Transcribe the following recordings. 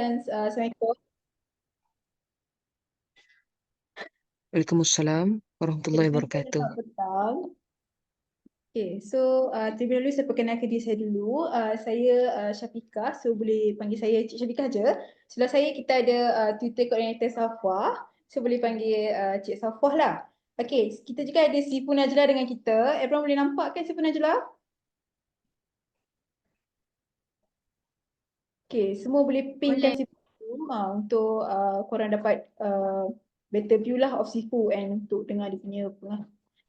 Assalamualaikum. Waalaikumsalam warahmatullahi wabarakatuh. Selamat petang. Okay, so terlebih dahulu saya perkenalkan diri saya dulu. Saya Syafiqah, so boleh panggil saya Cik Syafiqah je. Sebelah saya kita ada Tutor Coordinator Safwah, so boleh panggil Cik Safwah lah. Okay, kita juga ada Sifu Najla dengan kita. Everyone boleh nampak kan Sifu Najla? Okay, semua boleh pingkan Boleh. Sifu untuk korang dapat better view lah of Sifu and untuk dengar dia punya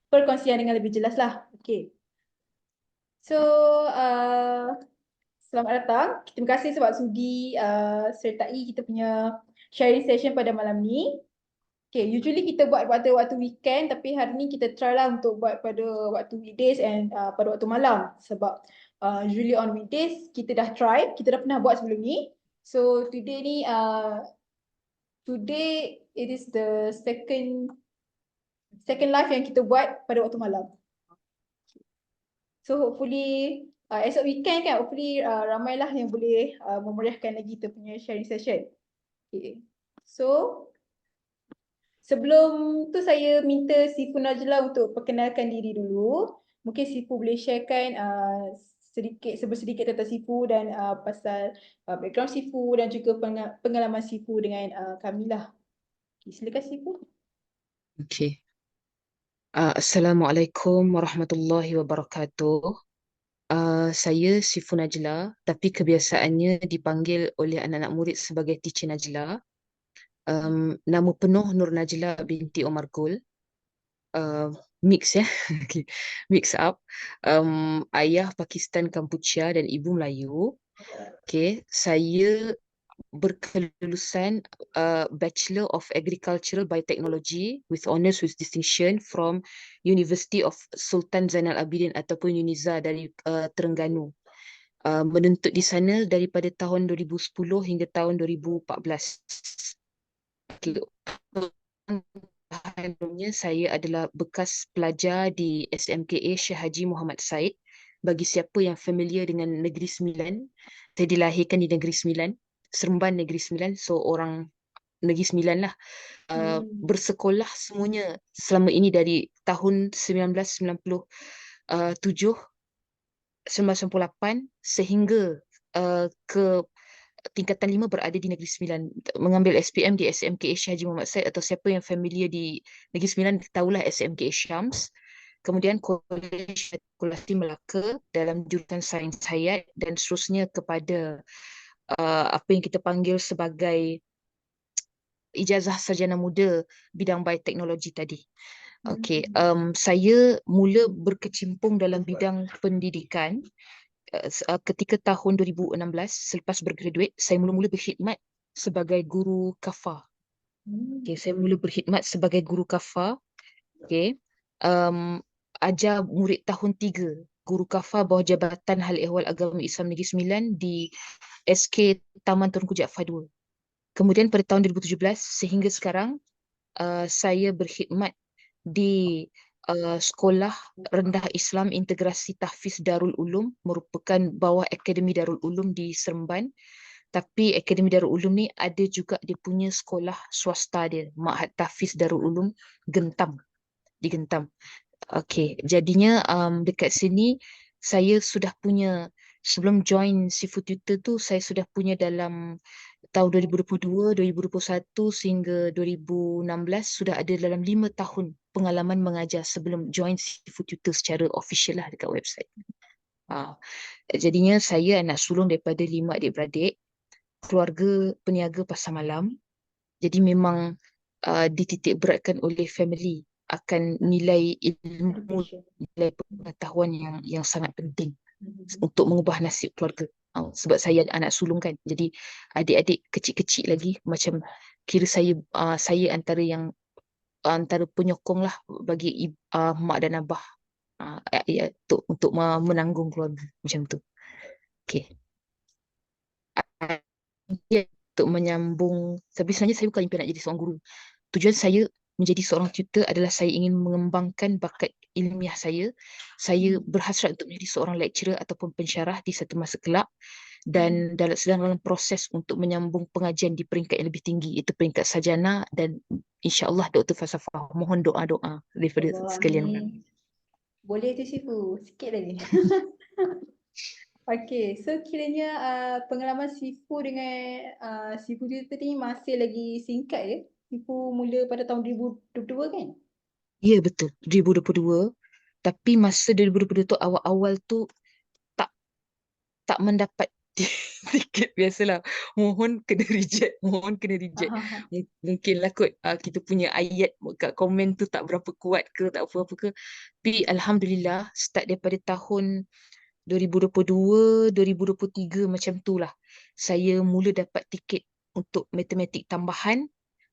perkongsian dengan lebih jelas lah. Okay. So, selamat datang. Terima kasih sebab sudi sertai kita punya sharing session pada malam ni. Okay, usually kita buat pada waktu weekend tapi hari ni kita try lah untuk buat pada waktu weekdays and pada waktu malam sebab usually on weekdays kita dah try, kita dah pernah buat sebelum ni. So today ni, today it is the second live yang kita buat pada waktu malam. So hopefully esok weekend kan, hopefully ramailah yang boleh memeriahkan lagi kita punya sharing session. Okay. So sebelum tu saya minta Sifu Najla untuk perkenalkan diri dulu. Mungkin Sifu boleh sharekan sedikit tentang Sifu dan pasal background Sifu dan juga pengalaman Sifu dengan kami lah. Okay, silakan Sifu. Okay. Assalamualaikum warahmatullahi wabarakatuh. Saya Sifu Najla, tapi kebiasaannya dipanggil oleh anak-anak murid sebagai Teacher Najla. Nama penuh Nur Najla binti Omar Gul. Mix ya, okay. Mix up. Ayah Pakistan Kampuchea dan ibu Melayu. Okay, saya berkelulusan Bachelor of Agricultural Biotechnology with honours with distinction from University of Sultan Zainal Abidin ataupun UNIZA dari Terengganu. Menuntut di sana daripada tahun 2010 hingga tahun 2014. Okay. Saya adalah bekas pelajar di SMKA Syekh Haji Muhammad Said. Bagi siapa yang familiar dengan Negeri Sembilan, saya dilahirkan di Negeri Sembilan, Seremban Negeri Sembilan, so orang Negeri Sembilan lah. Bersekolah semuanya selama ini dari tahun 1997, 1998 sehingga ke tingkatan 5 berada di Negeri Sembilan, mengambil SPM di SMKA Syekh Haji Muhammad Said, atau siapa yang familiar di Negeri Sembilan tahulah SMKA Syams. Kemudian Kolej Fakulti Melaka dalam jurusan Sains Hayat dan seterusnya kepada apa yang kita panggil sebagai ijazah sarjana muda bidang bioteknologi tadi. Okey, saya mula berkecimpung dalam bidang pendidikan ketika tahun 2016 selepas bergraduate. Saya mula-mula berkhidmat sebagai guru kafa. Okay, saya mula berkhidmat sebagai guru kafa. Okay. Ajar murid tahun 3 guru kafa bawah Jabatan Hal Ehwal Agama Islam Negeri Sembilan di SK Taman Tunku Jaafar 2. Kemudian pada tahun 2017 sehingga sekarang saya berkhidmat di Sekolah Rendah Islam Integrasi Tahfiz Darul Ulum, merupakan bawah Akademi Darul Ulum di Seremban. Tapi Akademi Darul Ulum ni ada juga dia punya sekolah swasta dia, Ma'had Tahfiz Darul Ulum Gentam, di Gentam. Okey, jadinya dekat sini saya sudah punya, sebelum join Sifu Tutor tu saya sudah punya dalam tahun 2022, 2021 sehingga 2016 sudah ada dalam 5 tahun pengalaman mengajar sebelum join Sifu Tutor secara official lah dekat website. Jadinya saya anak sulung daripada 5 adik-beradik, keluarga peniaga pasar malam. Jadi memang dititik beratkan oleh family akan nilai ilmu, nilai pengetahuan yang sangat penting untuk mengubah nasib keluarga. Sebab saya anak sulung kan, jadi adik-adik kecil-kecil lagi, macam kira saya antara penyokong lah bagi mak dan abah, untuk menanggung keluarga macam tu. Okay. Untuk menyambung, tapi sebenarnya saya bukan impian nak jadi seorang guru. Tujuan saya menjadi seorang tutor adalah saya ingin mengembangkan bakat ilmiah saya. Saya berhasrat untuk menjadi seorang lecturer ataupun pensyarah di satu masa kelak. dan sedang dalam proses untuk menyambung pengajian di peringkat yang lebih tinggi, iaitu peringkat sarjana, dan insya-Allah Dr. Falsafah. Mohon doa-doa daripada Allah, sekalian. amin. Boleh tu Sifu, sikit lagi. Okay, so kiranya pengalaman Sifu dengan Sifu Tutor ni masih lagi singkat je. Sifu mula pada tahun 2022 kan? Ya, betul. 2022. Tapi masa 2022 tu awal-awal tu tak tak mendapat tiket, biasalah. Mohon kena reject, mohon kena reject. Mungkinlah kot kita punya ayat kat komen tu tak berapa kuat ke, tak apa-apa ke. Tapi Alhamdulillah start daripada tahun 2022, 2023 macam tu lah. Saya mula dapat tiket untuk matematik tambahan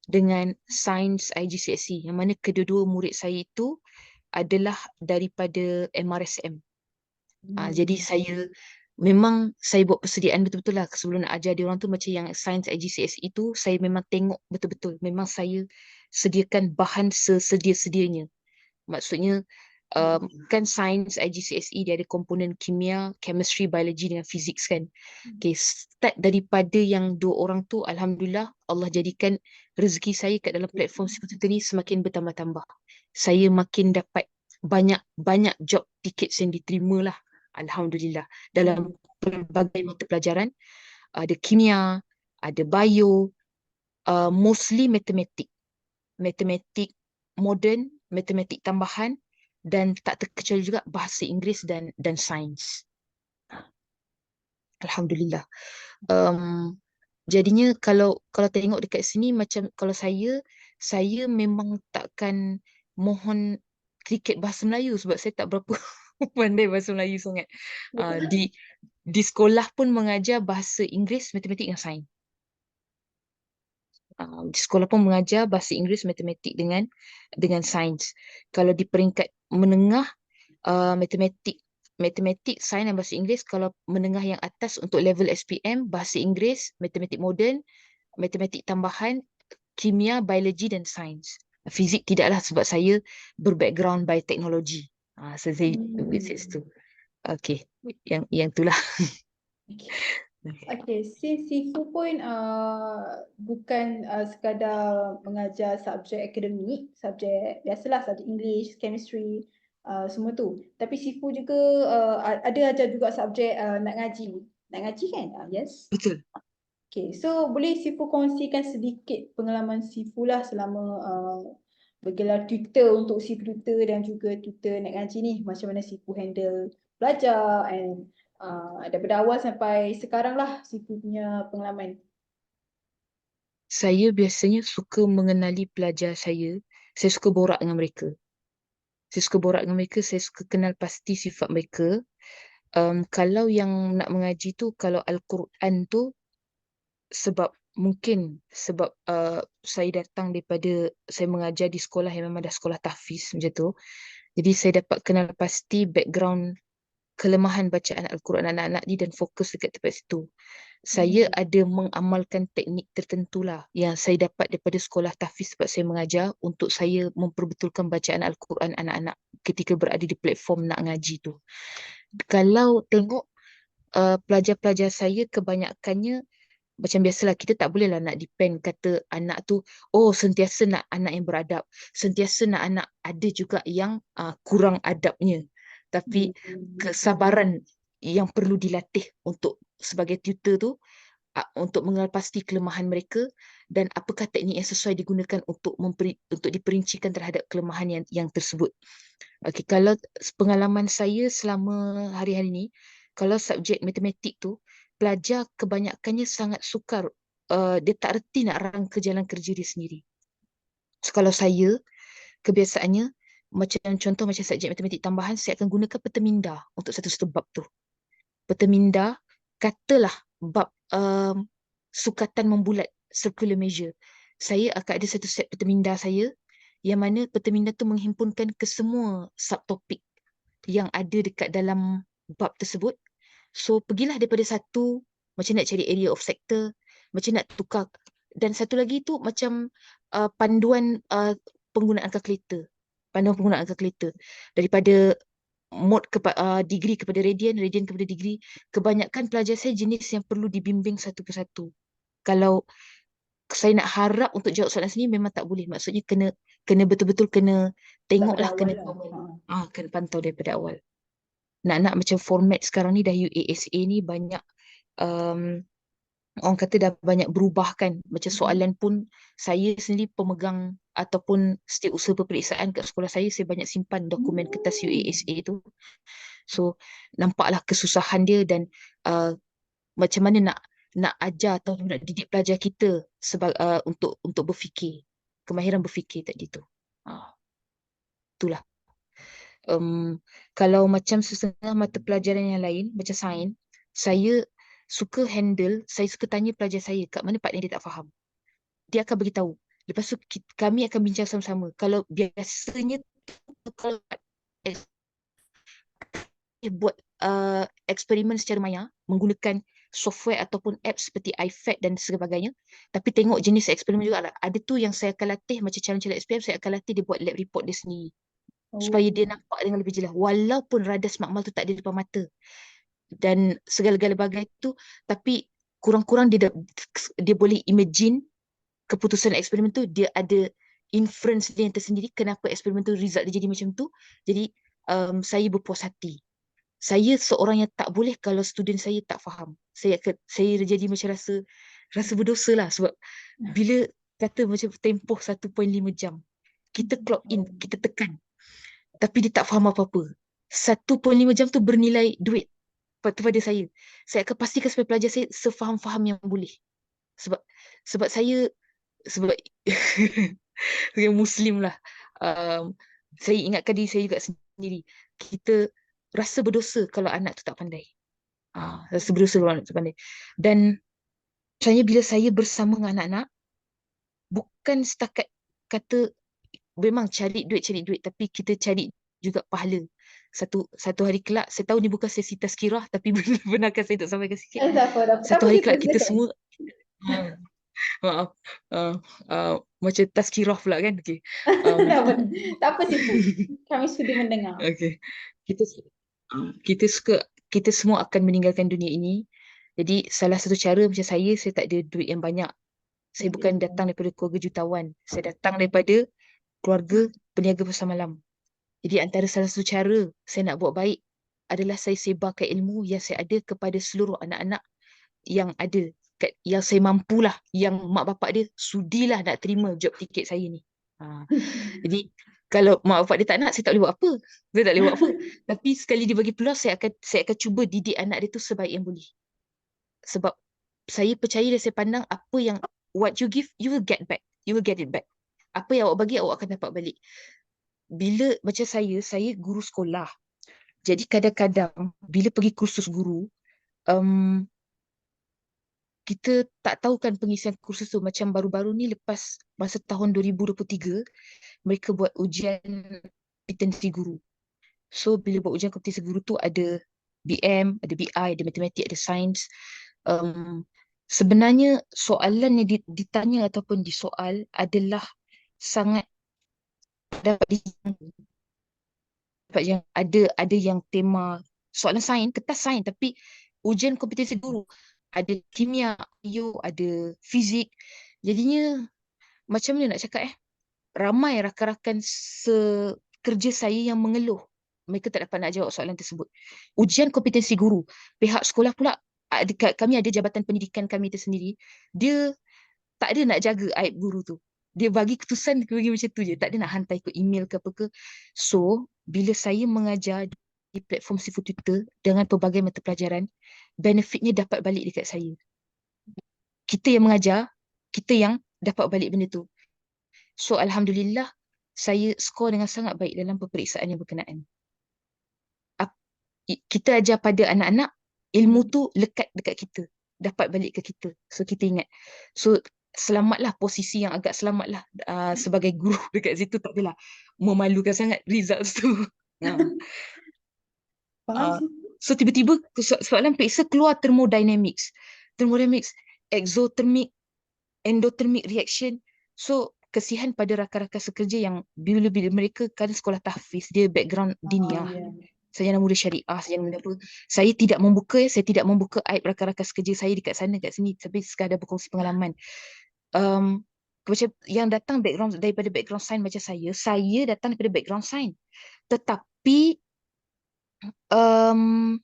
dengan sains IGCSE, yang mana kedua-dua murid saya itu adalah daripada MRSM. Jadi memang saya buat persediaan betul-betul lah sebelum nak ajar dia orang tu. Macam yang sains IGCSE itu, saya memang tengok betul-betul. Memang saya sediakan bahan sesedia-sedianya. Maksudnya kan sains IGCSE dia ada komponen kimia, chemistry, biology dengan physics kan. Okay, start daripada yang dua orang tu, Alhamdulillah Allah jadikan rezeki saya kat dalam platform seperti ni semakin bertambah-tambah. Saya makin dapat banyak job tickets yang diterima lah, Alhamdulillah, dalam pelbagai mata pelajaran. Ada kimia, ada bio, mostly matematik moden, matematik tambahan, dan tak terkecuali juga bahasa Inggeris dan sains. Alhamdulillah. Jadinya kalau tengok dekat sini, macam kalau saya memang takkan mohon tiket bahasa Melayu sebab saya tak berapa pandai bahasa Melayu sangat. Di sekolah pun mengajar bahasa Inggeris, matematik dan sains. Di sekolah pun mengajar bahasa Inggeris, matematik dengan sains. Kalau di peringkat menengah, matematik, sains dan bahasa Inggeris. Kalau menengah yang atas untuk level SPM, bahasa Inggeris, matematik moden, matematik tambahan, kimia, biologi dan sains. Fizik tidaklah sebab saya berbackground bioteknologi. So saya tu. Okay, yang itulah. Okay, since Sifu pun bukan sekadar mengajar subjek akademik, subjek biasalah, subjek English, chemistry, semua tu. Tapi Sifu juga ada ajar juga subjek nak ngaji. Nak ngaji kan? Yes. Betul. Okay, so boleh Sifu kongsikan sedikit pengalaman Sifu lah selama bergelar tutor untuk Sifu tutor dan juga tutor nak ngaji ni. Macam mana Sifu handle belajar and daripada awal sampai sekarang lah Sifu punya pengalaman. Saya biasanya suka mengenali pelajar saya. Saya suka borak dengan mereka. Saya suka kenal pasti sifat mereka. Kalau yang nak mengaji tu, kalau Al-Quran tu, sebab saya datang daripada, saya mengajar di sekolah yang memang dah sekolah tahfiz macam tu. Jadi saya dapat kenal pasti background kelemahan bacaan Al-Quran anak-anak ni dan fokus dekat tempat situ. Saya ada mengamalkan teknik tertentu lah yang saya dapat daripada sekolah tahfiz sebab saya mengajar, untuk saya memperbetulkan bacaan Al-Quran anak-anak ketika berada di platform nak ngaji tu. Kalau tengok pelajar-pelajar saya, kebanyakannya macam biasalah, kita tak boleh lah nak depend kata anak tu, sentiasa nak anak yang beradab, sentiasa nak anak, ada juga yang kurang adabnya. Tapi kesabaran yang perlu dilatih untuk sebagai tutor tu, untuk mengenal pasti kelemahan mereka dan apakah teknik yang sesuai digunakan untuk diperincikan terhadap kelemahan yang tersebut. Okay, kalau pengalaman saya selama hari-hari ni, kalau subjek matematik tu, pelajar kebanyakannya sangat sukar. Dia tak reti nak rangka jalan kerja dia sendiri. So, kalau saya, kebiasaannya, contoh macam subjek matematik tambahan, saya akan gunakan peta minda untuk satu-satu bab tu. Peta minda, katalah bab sukatan membulat, circular measure. Saya akan ada satu set peta minda saya, yang mana peta minda tu menghimpunkan ke semua subtopik yang ada dekat dalam bab tersebut. So, pergilah daripada satu, macam nak cari area of sector, macam nak tukar. Dan satu lagi tu macam panduan penggunaan kalkulator. Daripada degree kepada radian, radian kepada degree. Kebanyakan pelajar saya jenis yang perlu dibimbing satu persatu. Kalau saya nak harap untuk jawab soalan sini memang tak boleh. Maksudnya kena betul-betul kena Daripada tengoklah, awal kena lah. tahu. Kena pantau daripada awal. Nak macam format sekarang ni dah UASA ni banyak um, orang kata dah banyak berubah kan. Macam soalan pun saya sendiri pemegang ataupun setiausaha peperiksaan kat sekolah saya banyak simpan dokumen kertas UASA tu. So nampaklah kesusahan dia dan macam mana nak ajar atau nak didik pelajar kita untuk berfikir, kemahiran berfikir tadi tu. Itulah. Kalau macam setengah mata pelajaran yang lain macam sains, saya suka tanya pelajar saya kat mana part yang dia tak faham. Dia akan beritahu. Lepas tu kami akan bincang sama-sama. Kalau biasanya kalau buat eksperimen secara maya menggunakan software ataupun apps seperti iFAD dan sebagainya. Tapi tengok jenis eksperimen juga lah. Ada tu yang saya akan latih macam calon-calon SPM, saya akan latih dia buat lab report dia sendiri. Supaya dia nampak dengan lebih jelas. Walaupun radas makmal tu tak ada depan mata. Dan segala-gala bagai tu, tapi kurang-kurang dia boleh imagine keputusan eksperimen tu, dia ada inference dia yang tersendiri kenapa eksperimen tu result dia jadi macam tu. Jadi saya berpuas hati. Saya seorang yang tak boleh kalau student saya tak faham. Saya jadi macam rasa berdosa lah sebab bila kata macam tempoh 1.5 jam, kita clock in, kita tekan, tapi dia tak faham apa-apa. 1.5 jam tu bernilai duit pada saya. Saya akan pastikan supaya pelajar saya sefaham-faham yang boleh. Sebab saya yang Muslim lah. Saya ingatkan diri saya juga sendiri. Kita rasa berdosa kalau anak tu tak pandai. Rasa berdosa kalau anak tu pandai. Dan bila saya bersama dengan anak-anak, bukan setakat kata memang cari duit, tapi kita cari juga pahala. Satu hari kelak, saya tahu ni bukan sesi tazkirah, tapi benarkan saya untuk sampaikan sikit. Satu hari kelak kita semua maaf, macam tazkirah pula kan. Okay. Tak apa Sifu, kami sudi mendengar. Okay. Kita semua akan meninggalkan dunia ini. Jadi salah satu cara macam saya tak ada duit yang banyak. Saya bukan datang daripada keluarga jutawan. Saya datang daripada keluarga peniaga pasar malam. Jadi antara salah satu cara saya nak buat baik adalah saya sebarkan ilmu yang saya ada kepada seluruh anak-anak yang ada, yang saya mampulah, yang mak bapak dia sudilah nak terima job tiket saya ni. Jadi kalau mak bapak dia tak nak, saya tak boleh buat apa. Saya tak boleh buat apa. Tapi sekali dia bagi peluang, saya akan cuba didik anak dia tu sebaik yang boleh. Sebab saya percaya dan saya pandang apa yang what you give, you will get back. You will get it back. Apa yang awak bagi, awak akan dapat balik. Bila macam saya guru sekolah. Jadi kadang-kadang bila pergi kursus guru, kita tak tahu kan pengisian kursus tu. Macam baru-baru ni lepas masa tahun 2023, mereka buat ujian kompetensi guru. So bila buat ujian kompetensi guru tu ada BM, ada BI, ada matematik, ada sains. Sebenarnya soalan yang ditanya ataupun disoal adalah sangat dapat yang ada yang tema soalan sains, kertas sains, tapi ujian kompetensi guru ada kimia, bio, ada fizik. Jadinya macam mana nak cakap ramai rakan-rakan sekerja saya yang mengeluh mereka tak dapat nak jawab soalan tersebut. Ujian kompetensi guru, pihak sekolah pula, kami ada jabatan pendidikan kami tersendiri, dia tak ada nak jaga aib guru tu. Dia bagi keputusan bagi macam tu je, tak ada nak hantar ikut email ke apa ke. So bila saya mengajar di platform Sifu Tutor dengan pelbagai mata pelajaran, benefitnya dapat balik dekat saya. Kita yang mengajar, kita yang dapat balik benda tu. So alhamdulillah, saya skor dengan sangat baik dalam peperiksaan yang berkenaan. Kita ajar pada anak-anak, ilmu tu lekat dekat kita, dapat balik ke kita. So kita ingat. So selamatlah, posisi yang agak selamatlah sebagai guru dekat situ, tak adalah memalukan sangat results tu. So tiba-tiba soalan periksa keluar thermodynamics, exothermic, endothermic reaction. So kesihan pada rakan-rakan sekerja yang bila mereka kan sekolah tahfiz, dia background dinia. sarjana muda syariah, sarjana muda apa. Saya tidak membuka aib rakan-rakan sekerja saya dekat sana, kat sini, tapi sekadar berkongsi pengalaman. Um, Macam yang datang daripada background sains macam saya datang daripada background sains. Tetapi um,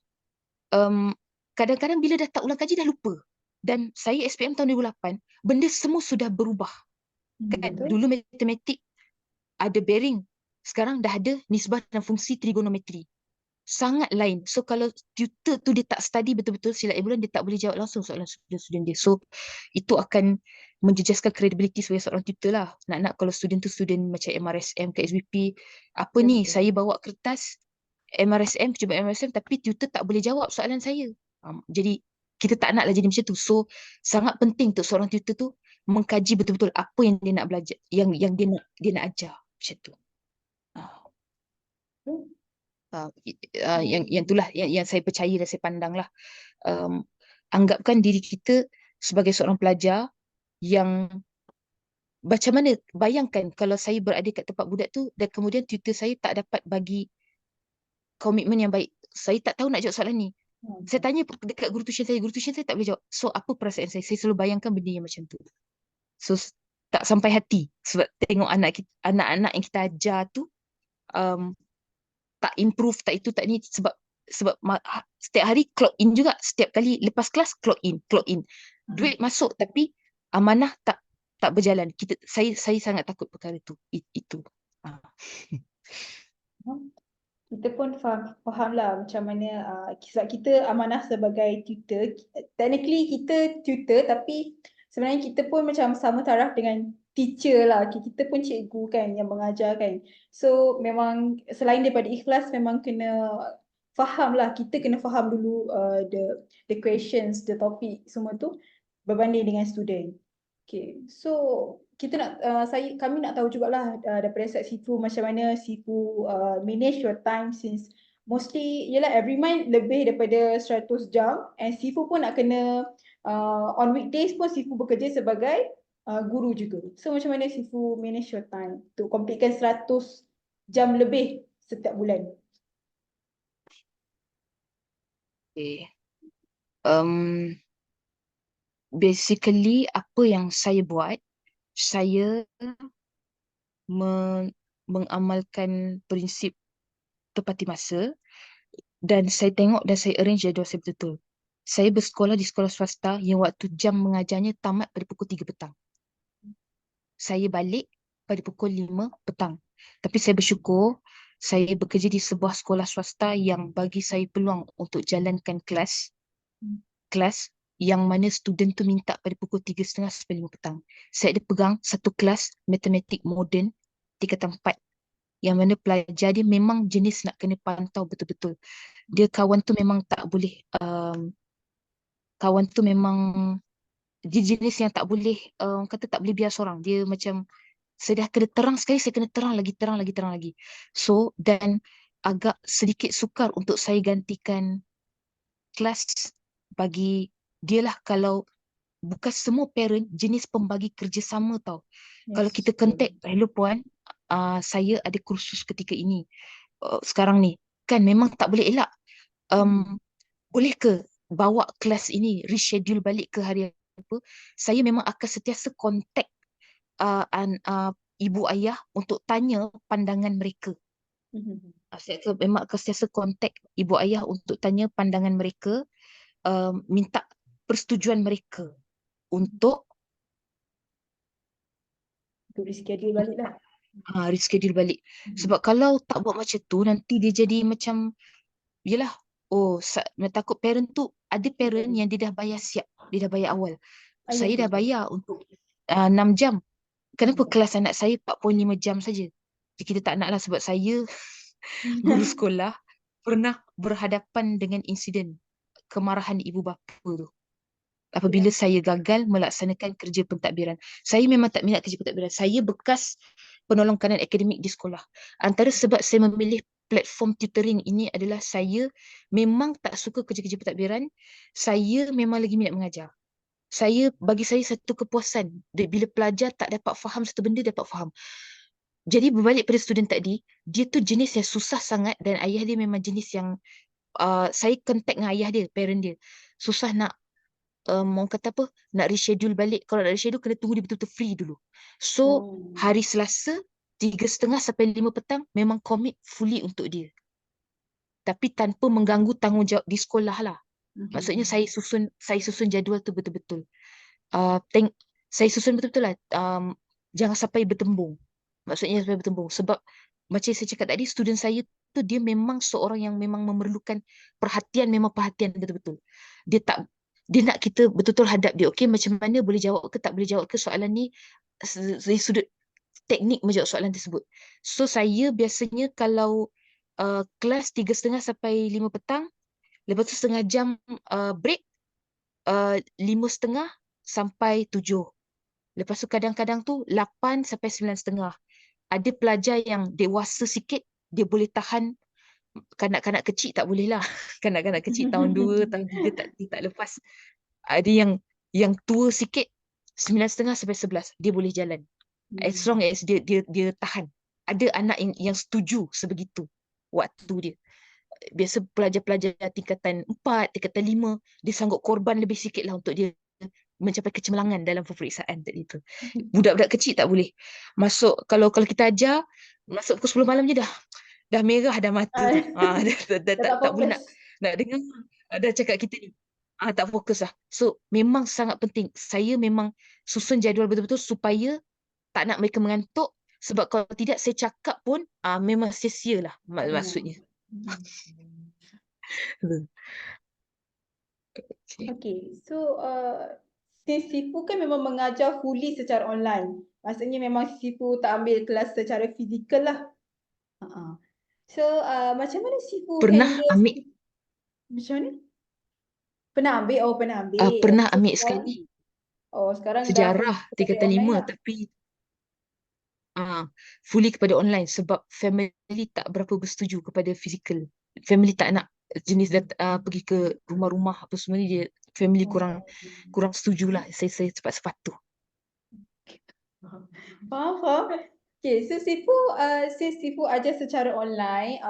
um, kadang-kadang bila dah tak ulang kaji dah lupa. Dan saya SPM tahun 2008, benda semua sudah berubah. Kan? Betul. Dulu matematik ada bearing, sekarang dah ada nisbah dan fungsi trigonometri. Sangat lain. So kalau tutor tu dia tak study betul-betul silat bulan, dia tak boleh jawab langsung soalan student dia. So itu akan menjejaskan kredibiliti sebagai seorang tutor lah. Nak-nak kalau student tu student macam MRSM ke SBP, apa Ya, ni, betul. saya bawa kertas MRSM, cuba MRSM, tapi tutor tak boleh jawab soalan saya. Jadi kita tak naklah jadi macam tu. So sangat penting untuk seorang tutor tu mengkaji betul-betul apa yang dia nak belajar, yang dia nak ajar macam tu. Ah. Yang itulah yang saya percaya dan saya pandang lah. Um, Anggapkan diri kita sebagai seorang pelajar yang macam mana, bayangkan kalau saya berada kat tempat budak tu dan kemudian tutor saya tak dapat bagi komitmen yang baik. Saya tak tahu nak jawab soalan ni. Saya tanya dekat guru tuition saya tak boleh jawab. So apa perasaan saya? Saya selalu bayangkan benda yang macam tu. So tak sampai hati sebab tengok anak-anak yang kita ajar tu um, tak improve, tak itu, tak ni, sebab setiap hari clock in juga, setiap kali lepas kelas clock in, duit masuk tapi amanah tak berjalan. Saya sangat takut perkara tu. Itu. Ah. Kita pun faham lah macam mana sebab kita amanah sebagai tutor. Technically kita tutor tapi sebenarnya kita pun macam sama taraf dengan teacher lah. Kita pun cikgu kan yang mengajar kan. So memang selain daripada ikhlas memang kena faham lah. Kita kena faham dulu the questions, the topic semua tu berbanding dengan student. Okay, so kita nak kami nak tahu jugalah daripada side Sifu macam mana Sifu manage your time since mostly yalah every month lebih daripada 100 jam and Sifu pun nak kena on weekdays pun Sifu bekerja sebagai guru juga. So macam mana Sifu manage your time untuk completekan 100 jam lebih setiap bulan? Okay. Basically apa yang saya buat, saya mengamalkan prinsip tepati masa dan saya tengok dan saya arrange jadual saya betul-betul. Saya bersekolah di sekolah swasta yang waktu jam mengajarnya tamat pada pukul 3 petang. Saya balik pada pukul 5 petang. Tapi saya bersyukur saya bekerja di sebuah sekolah swasta yang bagi saya peluang untuk jalankan kelas yang mana student tu minta pada pukul 3.30 sampai 5 petang. Saya ada pegang satu kelas matematik moden tingkatan 4 yang mana pelajar dia memang jenis nak kena pantau betul-betul. Dia kawan tu memang tak boleh kawan tu memang dia jenis yang tak boleh kata tak boleh biar seorang. Dia macam saya dah kena terang sekali, saya kena terang lagi, terang lagi, terang lagi. So dan agak sedikit sukar untuk saya gantikan kelas bagi dia lah. Kalau bukan semua parent jenis pembagi kerjasama tau. Kalau kita contact, hello puan, saya ada kursus ketika ini. Sekarang ni kan memang tak boleh elak. Boleh ke bawa kelas ini reschedule balik ke hari apa? Saya memang akan sentiasa contact ibu ayah untuk tanya pandangan mereka. Saya memang akan sentiasa contact ibu ayah untuk tanya pandangan mereka, minta persetujuan mereka untuk reschedule balik lah. reschedule balik. Sebab kalau tak buat macam tu, nanti dia jadi macam, yelah, takut parent tu, ada parent yang dia dah bayar siap, dia dah bayar awal. Saya dah bayar untuk 6 jam. Kenapa kelas anak saya 4.5 jam saja? Kita tak nak lah sebab saya guru sekolah pernah berhadapan dengan insiden kemarahan ibu bapa tu. Apabila saya gagal melaksanakan kerja pentadbiran. Saya memang tak minat kerja pentadbiran. Saya bekas penolong kanan akademik di sekolah. Antara sebab saya memilih platform tutoring ini adalah saya memang tak suka kerja-kerja pentadbiran. Saya memang lagi minat mengajar. Bagi saya satu kepuasan bila pelajar tak dapat faham satu benda, dapat faham. Jadi berbalik pada student tadi, dia tu jenis yang susah sangat dan ayah dia memang jenis yang saya contact dengan ayah dia, parent dia. Susah nak orang kata apa, nak reschedule balik. Kalau nak reschedule kena tunggu dia betul-betul free dulu. So Oh. hari Selasa 3:30 sampai 5 petang memang commit fully untuk dia. Tapi tanpa mengganggu tanggungjawab di sekolah lah. Maksudnya Mhm. saya susun jadual tu betul-betul. Uh, teng saya susun betul-betul lah. Jangan sampai bertembung. Maksudnya sampai bertembung. Sebab macam saya cakap tadi, student saya tu dia memang seorang yang memang memerlukan perhatian, memang perhatian betul-betul. Dia tak dia nak kita betul-betul hadap dia. Okey, macam mana boleh jawab ke tak boleh jawab ke soalan ni dari sudut teknik menjawab soalan tersebut. So saya biasanya kalau kelas 3:30 sampai 5 petang, lepas tu setengah jam break, 5:30 sampai 7. Lepas tu kadang-kadang tu 8 sampai 9:30. Ada pelajar yang dewasa sikit, dia boleh tahan. Kanak-kanak kecil tak boleh lah. Kanak-kanak kecil tahun 2, tahun 3 dia tak lepas. Ada yang tua sikit, 9:30 sampai 11 dia boleh jalan. As long Hmm. as dia tahan. Ada anak yang setuju sebegitu waktu dia. Biasa pelajar-pelajar tingkatan 4, tingkatan 5, dia sanggup korban lebih sikit lah untuk dia mencapai kecemerlangan dalam peperiksaan tadi tu. Budak-budak kecil tak boleh. Masuk, kalau kita ajar, masuk pukul 10 malam je dah merah dah mata tu. Ah, Dah dah tak tak tak boleh fokus. nak dengar. Dah cakap kita ni. Tak fokus lah. So memang sangat penting. Saya memang susun jadual betul-betul supaya tak nak mereka mengantuk, sebab kalau tidak saya cakap pun memang sia-sia lah Ya. maksudnya. Mhm. Hmm. Okay. Okay, so since Sifu kan memang mengajar fully secara online. Maksudnya memang Sifu tak ambil kelas secara fizikal lah. Uh-uh. So macam mana Sifu Pernah handle, ambil macam mana? Pernah ambil? Oh pernah ambil. pernah Okay, so ambil sekarang, sekali oh sekarang dah sejarah fully kepada tingkatan online 5, lah. tapi fully kepada online sebab family tak berapa bersetuju kepada fizikal. Family tak nak jenis pergi ke rumah-rumah apa semua ni, dia family kurang Oh. kurang setuju lah saya cepat sepatu. Faham, faham. Okay, so Sifu, since Sifu ajar secara online,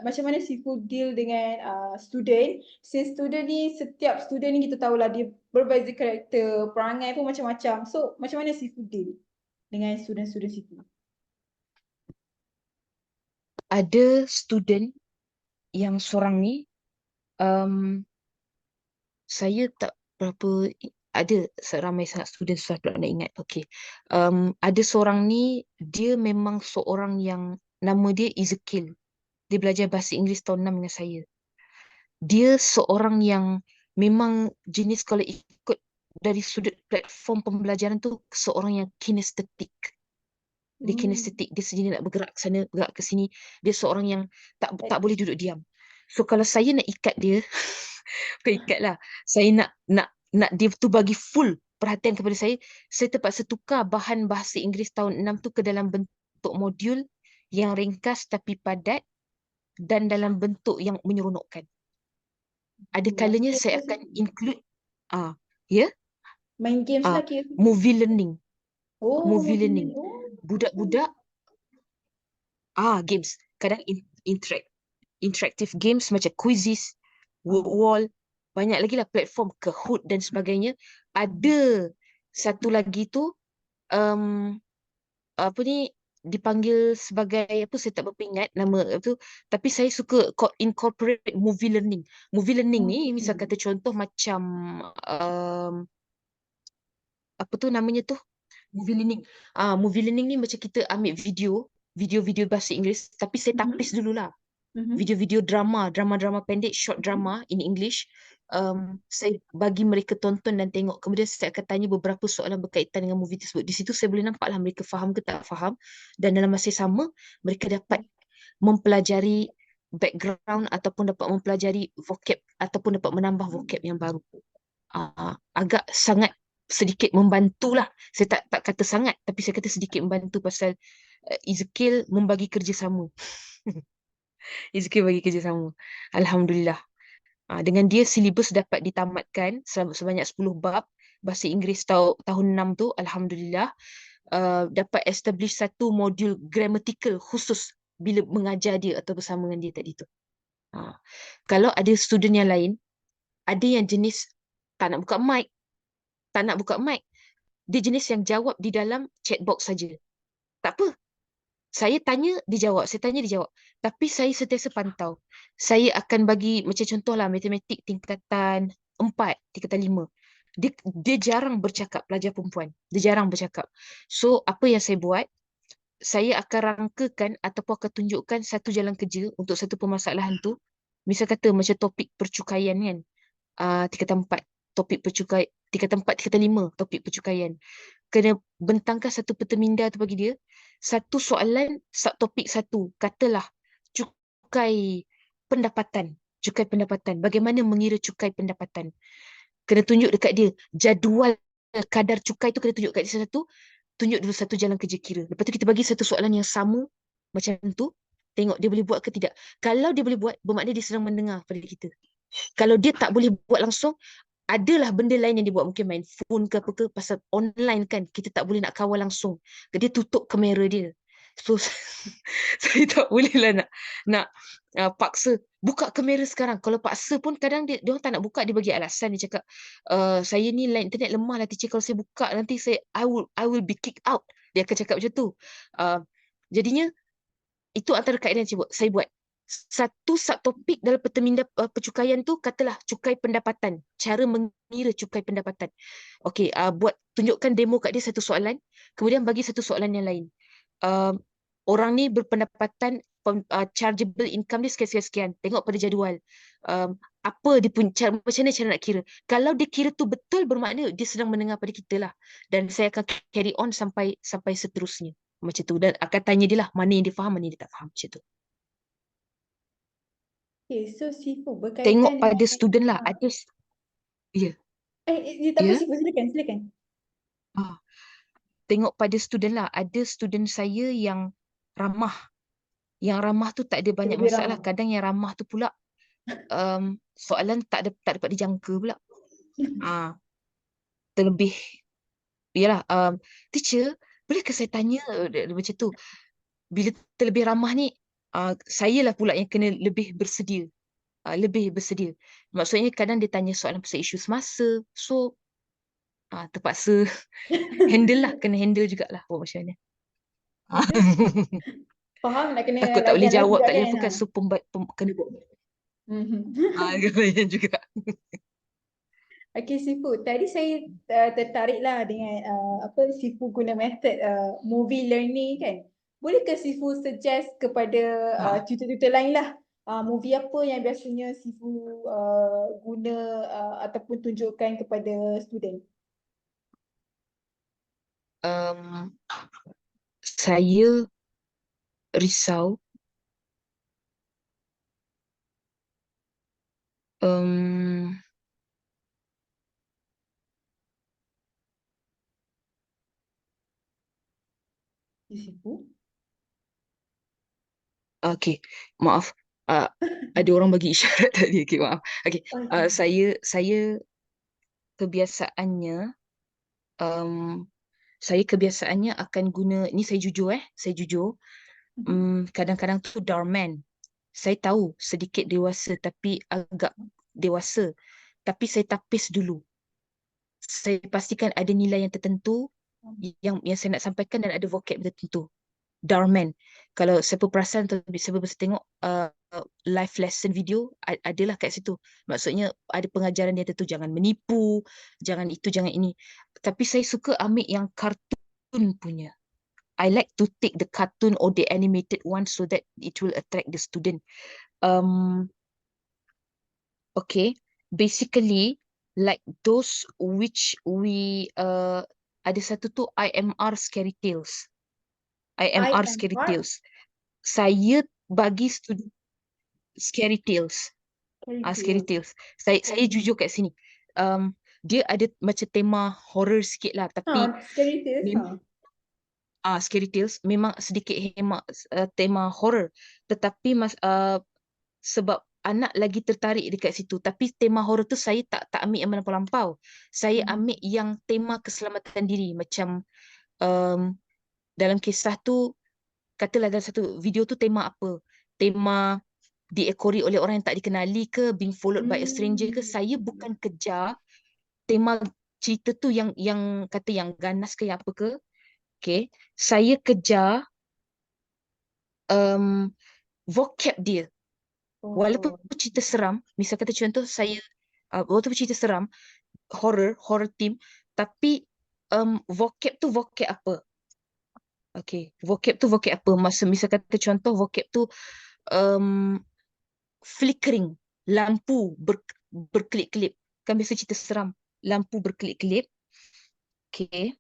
macam mana Sifu deal dengan student? Since student ni, setiap student ni kita tahulah dia berbeza karakter, perangai pun macam-macam. So, macam mana Sifu deal dengan student-student Sifu? Ada student yang seorang ni, um, saya tak berapa ada ramai sangat student, susah pula nak ingat. Okay. Ada seorang ni, dia memang seorang yang nama dia Ezekiel. Dia belajar bahasa Inggeris tahun 6 dengan saya. Dia seorang yang memang jenis kalau ikut dari sudut platform pembelajaran tu, seorang yang kinestetik. Dia Hmm. kinestetik, dia sendiri nak bergerak ke sana, bergerak ke sini. Dia seorang yang tak boleh duduk diam. So kalau saya nak ikat dia, bukan ikat lah. Saya nak dia tu bagi full perhatian kepada saya terpaksa tukar bahan bahasa Inggeris tahun 6 tu ke dalam bentuk modul yang ringkas tapi padat dan dalam bentuk yang menyeronokkan. Ada kalanya Maksudnya saya akan include ya main games ah lah kira. movie learning. Oh, Movie learning. movie. Oh, Budak-budak games. Kadang interactive games macam quizzes, word oh. wall, banyak lagi lah platform, Kahoot dan sebagainya. Ada satu lagi tu, um, apa ni, dipanggil sebagai apa, saya tak berapa ingat nama tu, tapi saya suka incorporate movie learning. Movie learning ni misal Okay. kata contoh macam um, apa tu namanya tu, movie learning. Movie learning ni macam kita ambil video-video bahasa Inggeris, tapi saya tapis Mhm. dululah. Mhm. Video-video drama pendek, short drama in English. Saya bagi mereka tonton dan tengok. Kemudian saya akan tanya beberapa soalan berkaitan dengan movie tersebut. Di situ saya boleh nampaklah mereka faham ke tak faham. Dan dalam masa yang sama, mereka dapat mempelajari background ataupun dapat mempelajari vocab ataupun dapat menambah vocab yang baru. Agak sangat sedikit membantulah. Saya tak kata sangat, tapi saya kata sedikit membantu pasal Ezekiel membagi kerjasama. Ezekiel bagi kerjasama. Alhamdulillah. Dengan dia silibus dapat ditamatkan sebanyak 10 bab bahasa Inggeris tahun 6 tu. Alhamdulillah. dapat establish satu modul grammatical khusus bila mengajar dia atau bersama dengan dia tadi tu. Kalau ada student yang lain, ada yang jenis tak nak buka mic, dia jenis yang jawab di dalam chat box saja. Tak apa. Saya tanya, dia jawab. Saya tanya, dia jawab. Tapi saya sentiasa pantau. Saya akan bagi, macam contohlah, matematik tingkatan 4, tingkatan 5. Dia jarang bercakap, pelajar perempuan. Dia jarang bercakap. So, apa yang saya buat, saya akan rangkakan ataupun akan tunjukkan satu jalan kerja untuk satu permasalahan tu. Misal kata macam topik percukaian kan. Tingkatan 4, topik percukaian. Tingkatan 4, tingkatan 5, topik percukaian. Kena bentangkan satu peta minda tu bagi dia. Satu soalan, subtopik satu. Katalah, cukai pendapatan. Cukai pendapatan. Bagaimana mengira cukai pendapatan? Kena tunjuk dekat dia. Jadual kadar cukai tu kena tunjuk dekat dia satu. Tunjuk dulu satu jalan kerja kira. Lepas tu kita bagi satu soalan yang sama macam tu. Tengok dia boleh buat ke tidak. Kalau dia boleh buat, bermakna dia sedang mendengar pada kita. Kalau dia tak boleh buat langsung, adalah benda lain yang dia buat, mungkin main phone ke apa ke, pasal online kan kita tak boleh nak kawal langsung, dia tutup kamera dia. So saya tak boleh lah nak paksa buka kamera sekarang. Kalau paksa pun kadang dia orang tak nak buka, dia bagi alasan, dia cakap saya ni line internet lemah lah teacher, kalau saya buka nanti I will be kicked out, dia akan cakap macam tu. Jadinya itu antara kaedah yang saya buat. Satu subtopik dalam peta minda percukaian tu, katalah cukai pendapatan, cara mengira cukai pendapatan. Okey, tunjukkan demo kat dia satu soalan, kemudian bagi satu soalan yang lain. Orang ni berpendapatan chargeable income dia sekian-sekian. Tengok pada jadual. Apa dia pun macam mana cara nak kira. Kalau dia kira tu betul, bermakna dia sedang mendengar pada kita lah. Dan saya akan carry on sampai seterusnya. Macam tu. Dan akan tanya dia lah mana yang dia faham, mana yang dia tak faham. Macam tu. Okay, so Sifu Tengok berkaitan pada dengan student lah. Ada, ya, tak apa ya. Sifu, silakan. Tengok pada student lah. Ada student saya yang ramah. Yang ramah tu tak ada banyak Lebih masalah. ramah. Kadang yang ramah tu pula soalan tak dapat dijangka pula. Terlebih, yalah, teacher, bolehkah saya tanya macam tu? Bila terlebih ramah ni, saya lah pula yang kena lebih bersedia. Maksudnya kadang dia tanya soalan pasal isu semasa. So, terpaksa handle lah. Kena handle jugalah buat macam mana. Faham nak kena Takut tak boleh layan jawab, juga tak boleh kan. fokus. So, kena buat. Mhm. Layan juga. Okay Sifu, tadi saya tertarik lah dengan apa Sifu guna method movie learning kan. Bolehkah Sifu suggest kepada tutor-tutor lain lah movie apa yang biasanya Sifu guna ataupun tunjukkan kepada student? Saya risau Sifu? okay, maaf. Ada orang bagi isyarat tadi. Okay, maaf. Okay, Okay. saya kebiasaannya akan guna, ni saya jujur kadang-kadang tu Darman. Saya tahu sedikit dewasa tapi agak dewasa. Tapi saya tapis dulu. Saya pastikan ada nilai yang tertentu yang saya nak sampaikan dan ada vocab tertentu. Darman. Kalau siapa perasan atau siapa bisa tengok live lesson video, adalah kat situ. Maksudnya ada pengajaran dia tertentu, jangan menipu, jangan itu, jangan ini. Tapi saya suka ambil yang kartun punya. I like to take the cartoon or the animated one so that it will attract the student. Okay, basically like those which we ada satu tu IMR Scary Tales. IMR Scary IMR? Tales. Saya bagi student Scary Tales. Scary Tales. Saya jujur kat sini. Dia ada macam tema horror sikit lah, tapi Scary Tales. Scary Tales memang sedikit hemat tema horror, tetapi sebab anak lagi tertarik dekat situ. Tapi tema horror tu saya tak ambil yang melampau-lampau. Saya ambil yang tema keselamatan diri, macam um, dalam kisah tu, katalah dalam satu video tu tema apa? Tema diekori oleh orang yang tak dikenali ke, being followed by a stranger ke, saya bukan kejar tema cerita tu yang kata yang ganas ke yang apa ke. Okay. Saya kejar vocab dia. Walaupun Oh. cerita seram, misal kata contoh saya, walaupun cerita seram, horror theme, tapi vocab tu vocab apa? Okay, vocab tu vocab apa? Masa misal kata contoh vocab tu um, flickering, lampu berkelip-kelip. Kan biasa cerita seram, lampu berkelip-kelip. Okay.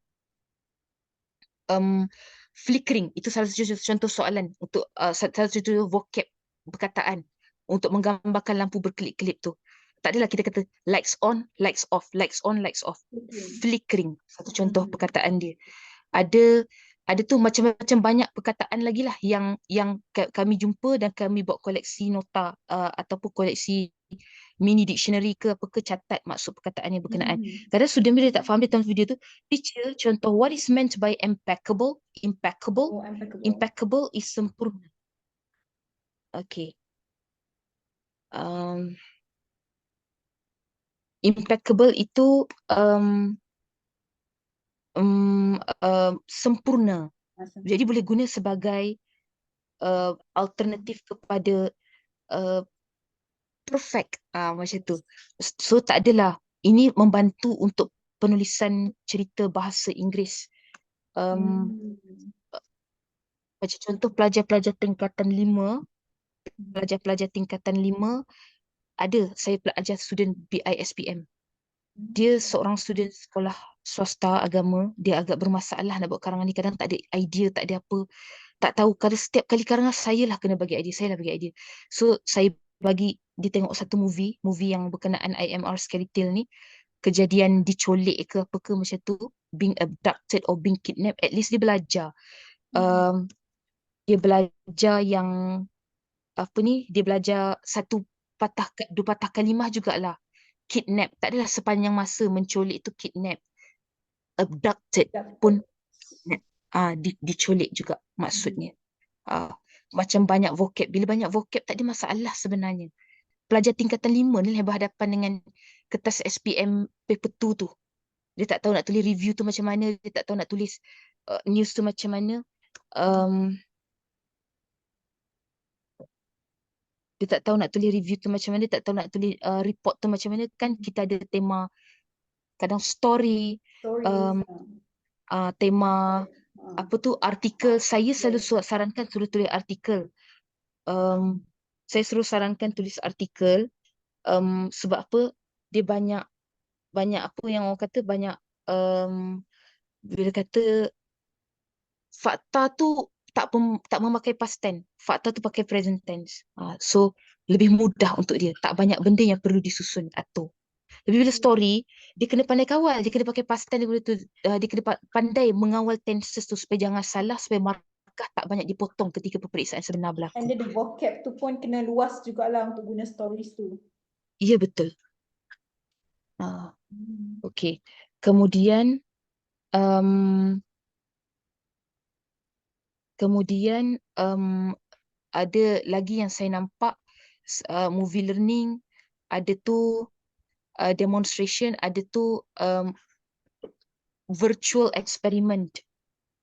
Flickering, itu salah satu contoh soalan untuk salah satu vocab perkataan untuk menggambarkan lampu berkelip-kelip tu. Tak adalah kita kata lights on, lights off, lights on, lights off. Flickering, satu contoh perkataan dia. Ada ada tu macam-macam banyak perkataan lagi lah yang kami jumpa dan kami buat koleksi nota ataupun koleksi mini dictionary ke apa ke, catat maksud perkataan yang berkenaan. Kadang student bila tak faham dia tengok video tu, teacher contoh what is meant by impeccable? Impeccable, Oh, impeccable. impeccable is sempurna. Okay. Impeccable itu sempurna. Awesome. Jadi boleh guna sebagai alternatif kepada perfect, macam tu. So tak adalah, ini membantu untuk penulisan cerita bahasa Inggeris. Macam contoh pelajar-pelajar tingkatan 5, pelajar-pelajar tingkatan 5, ada saya pelajar student BISPM. Dia seorang student sekolah swasta agama, dia agak bermasalah nak buat karangan ni, kadang tak ada idea, tak ada apa, tak tahu. Kadang setiap kali karangan saya lah kena bagi idea, saya lah bagi idea. So saya bagi dia tengok satu movie yang berkenaan IMR Scary Tale ni, kejadian dicolik ke apa ke macam tu, being abducted or being kidnapped, at least dia belajar. Dia belajar yang apa ni, dia belajar dua patah kalimah jugalah. Kidnap, tak adalah sepanjang masa mencolik tu kidnap. Abducted pun kidnap. Dicolik juga maksudnya. Macam banyak vocab. Bila banyak vocab tak ada masalah sebenarnya. Pelajar tingkatan 5 ni lah berhadapan dengan kertas SPM paper 2 tu. Dia tak tahu nak tulis review tu macam mana, dia tak tahu nak tulis news tu macam mana. Dia tak tahu nak tulis review tu macam mana, dia tak tahu nak tulis report tu macam mana. Kan kita ada tema, kadang story, Stories. tema apa tu, artikel. Saya selalu sarankan suruh tulis artikel. Saya selalu sarankan tulis artikel. Sebab apa? Dia banyak apa yang orang kata, banyak bila kata fakta tu tak memakai past tense. Fakta tu pakai present tense. So lebih mudah untuk dia. Tak banyak benda yang perlu disusun atur. Tapi bila story, dia kena pandai kawal. Dia kena pakai past tense. Dia kena pandai mengawal tenses tu supaya jangan salah, supaya markah tak banyak dipotong ketika peperiksaan sebenar berlaku. And then the vocab tu pun kena luas jugalah untuk guna stories tu. Ya, betul. Okay. Kemudian ada lagi yang saya nampak, movie learning, ada tu demonstration, ada tu virtual experiment.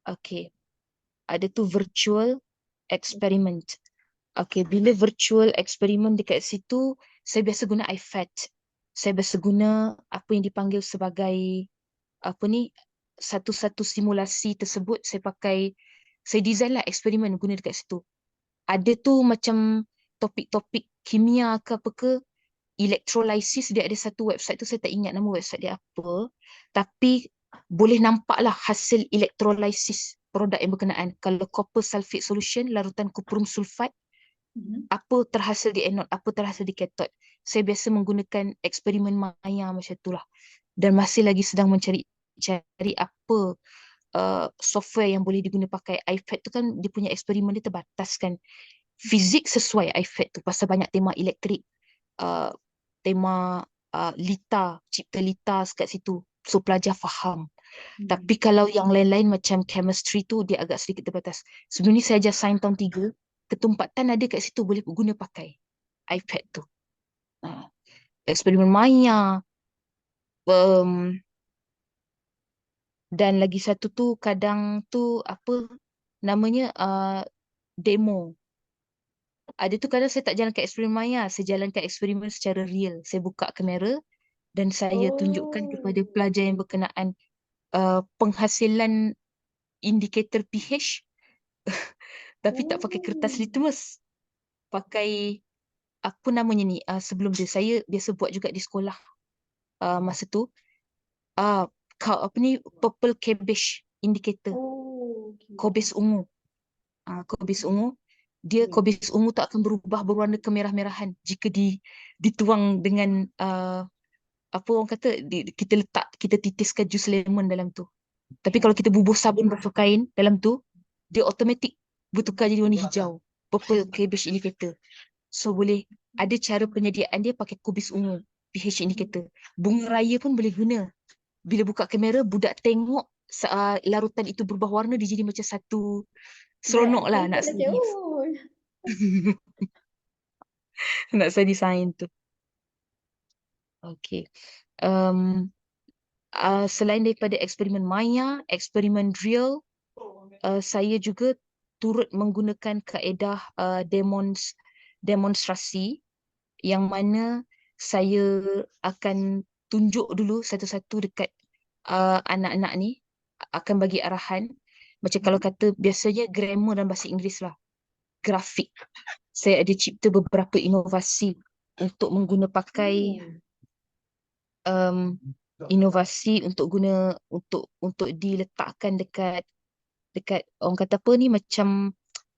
Okay. Ada tu virtual experiment. Okay, bila virtual experiment dekat situ, saya biasa guna iPad. Saya biasa guna apa yang dipanggil sebagai apa ni, satu-satu simulasi tersebut saya design lah eksperimen guna dekat situ. Ada tu macam topik-topik kimia ke apa ke, electrolysis. Dia ada satu website tu, saya tak ingat nama website dia apa, tapi boleh nampak lah hasil electrolysis produk yang berkenaan. Kalau copper sulfate solution, larutan kuprum sulfat, apa terhasil di anode, apa terhasil di cathode. Saya biasa menggunakan eksperimen maya macam itulah. Dan masih lagi sedang cari apa software yang boleh digunakan pakai iPad tu. Kan dia punya eksperimen dia terbatas kan. Fizik sesuai iPad tu pasal banyak tema elektrik, tema lita, cipta lita kat situ. So pelajar faham. Tapi kalau yang lain-lain macam chemistry tu dia agak sedikit terbatas. Sebelum ni saya ajar sains tahun 3, ketempatan ada kat situ boleh guna pakai iPad tu. Ha. Eksperimen maya, um, dan lagi satu tu kadang tu apa namanya demo. Ada tu kadang saya tak jalankan eksperimen maya, saya jalankan eksperimen secara real. Saya buka kamera dan saya tunjukkan kepada Oh. pelajar yang berkenaan penghasilan indikator pH tapi tak pakai kertas Oh. litmus. Pakai apa namanya ni, sebelum dia saya biasa buat juga di sekolah masa tu, uh, apa ni, purple cabbage indicator, Oh, okay. kobis ungu. Kobis ungu, dia kobis ungu tak akan berubah berwarna kemerah-merahan jika dituang dengan apa orang kata, kita titiskan jus lemon dalam tu. Tapi kalau kita bubuh sabun basuh kain dalam tu, dia automatik bertukar jadi warna hijau, purple cabbage indicator. So boleh, ada cara penyediaan dia pakai kubis ungu, pH indicator. Bunga raya pun boleh guna. Bila buka kamera, budak tengok larutan itu berubah warna, dia jadi macam satu, seronok lah nak Excited macam, study. oh. Nak study sains tu. Okay. Um, Selain daripada eksperimen maya, eksperimen real, saya juga turut menggunakan kaedah demonstrasi, yang mana saya akan tunjuk dulu satu-satu dekat anak-anak ni, akan bagi arahan. Macam kalau kata biasanya grammar dan bahasa Inggeris lah, grafik. Saya ada cipta beberapa inovasi untuk mengguna pakai inovasi untuk guna untuk diletakkan dekat orang kata apa ni, macam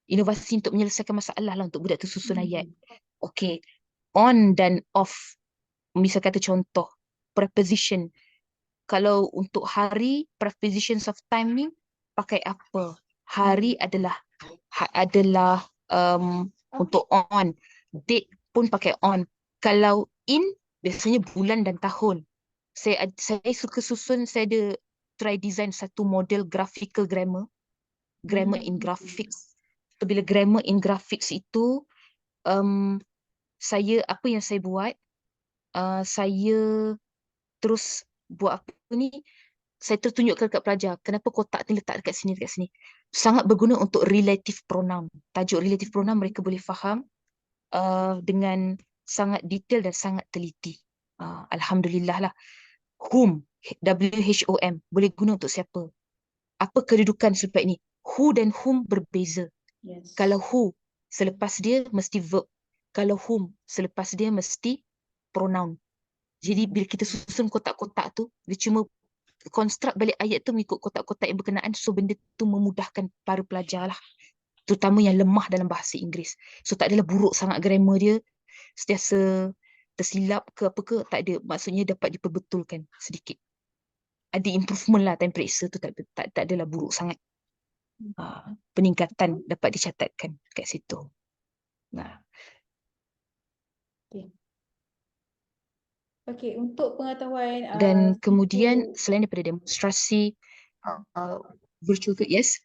inovasi untuk menyelesaikan masalah lah untuk budak tu susun ayat. Okay, on dan off. Misal kata contoh, preposition. Kalau untuk hari, prepositions of time ni pakai apa? Hari adalah untuk on. Date pun pakai on. Kalau in, biasanya bulan dan tahun. Saya suka susun, saya ada try design satu model graphical grammar in graphics. So, bila grammar in graphics itu, apa yang saya buat, saya terus buat apa ni, saya tertunjukkan dekat pelajar kenapa kotak ni letak dekat sini. Sangat berguna untuk relative pronoun. Tajuk relative pronoun mereka boleh faham dengan sangat detail dan sangat teliti. Alhamdulillah lah. Whom, W-H-O-M, boleh guna untuk siapa? Apa kedudukan selepas ini? Who dan whom berbeza. Yes. Kalau who, selepas dia mesti verb. Kalau whom, selepas dia mesti pronoun. Jadi bila kita susun kotak-kotak tu, dia cuma konstruk balik ayat tu mengikut kotak-kotak yang berkenaan. So benda tu memudahkan para pelajar lah, terutama yang lemah dalam bahasa Inggeris. So tak adalah buruk sangat grammar dia, sentiasa tersilap ke apa ke, tak ada. Maksudnya dapat diperbetulkan sedikit. Ada improvement lah, time periksa tu tak adalah buruk sangat. Peningkatan dapat dicatatkan kat situ. Nah. Okay, untuk pengetahuan Dan kemudian sifu. selain daripada demonstrasi virtual ke, yes?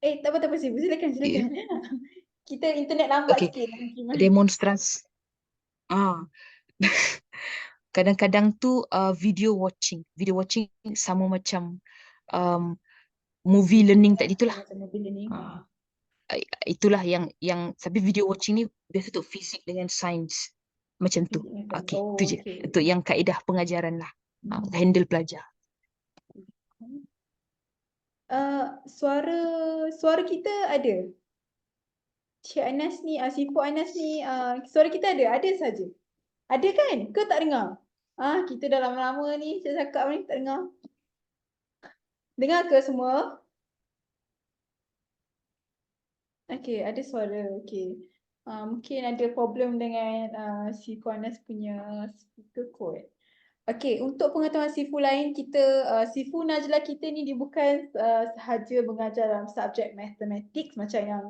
Tak apa sifu, silakan. Kita internet lambat Okay, sikit. demonstrasi. Kadang-kadang tu video watching sama macam movie learning tadi itulah. Itulah yang tapi video watching ni biasa untuk fisik dengan sains macam tu. Okay, tu je. Okay. Untuk yang kaedah pengajaran lah. Handle pelajar. Suara kita ada. Cik Anas ni, Sifu Anas ni, suara kita ada saja. Ada kan? Ke tak dengar? Kita dah lama-lama ni cakap ni tak dengar. Dengar ke semua? Okay, ada suara. Okay. Mungkin ada problem dengan Sifu Anas punya speaker code. Okay, untuk pengetahuan Sifu lain, Sifu Najla kita ni dia bukan sahaja mengajar dalam subjek mathematics macam yang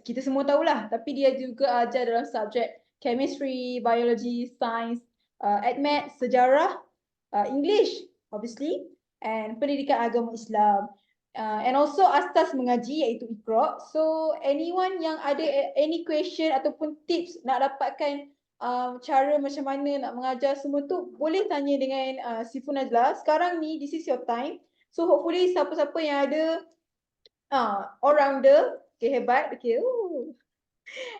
kita semua tahulah, tapi dia juga ajar dalam subjek chemistry, biology, science, admat, sejarah, English, obviously, and pendidikan agama Islam. And also asas mengaji iaitu Iqra. So anyone yang ada any question ataupun tips nak dapatkan cara macam mana nak mengajar semua tu, boleh tanya dengan Sifu Najla. Sekarang ni this is your time. So hopefully siapa-siapa yang ada all rounder, okay, hebat, okay.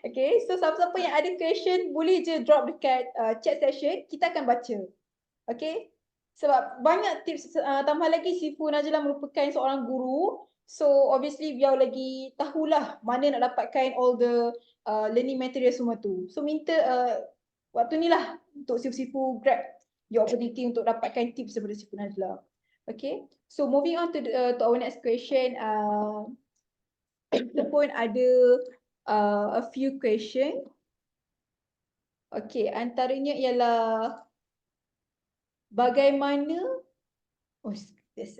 Okay, so siapa-siapa yang ada question boleh je drop dekat chat session, kita akan baca. Okay, sebab banyak tips, tambah lagi Sifu Najla merupakan seorang guru. So obviously beliau lagi tahulah mana nak dapatkan all the learning material semua tu. So minta waktu ni lah untuk Sifu grab your opportunity untuk dapatkan tips daripada Sifu Najla. Okay, so moving on to our next question. Kita pun ada a few question. Okay, antaranya ialah bagaimana, yes.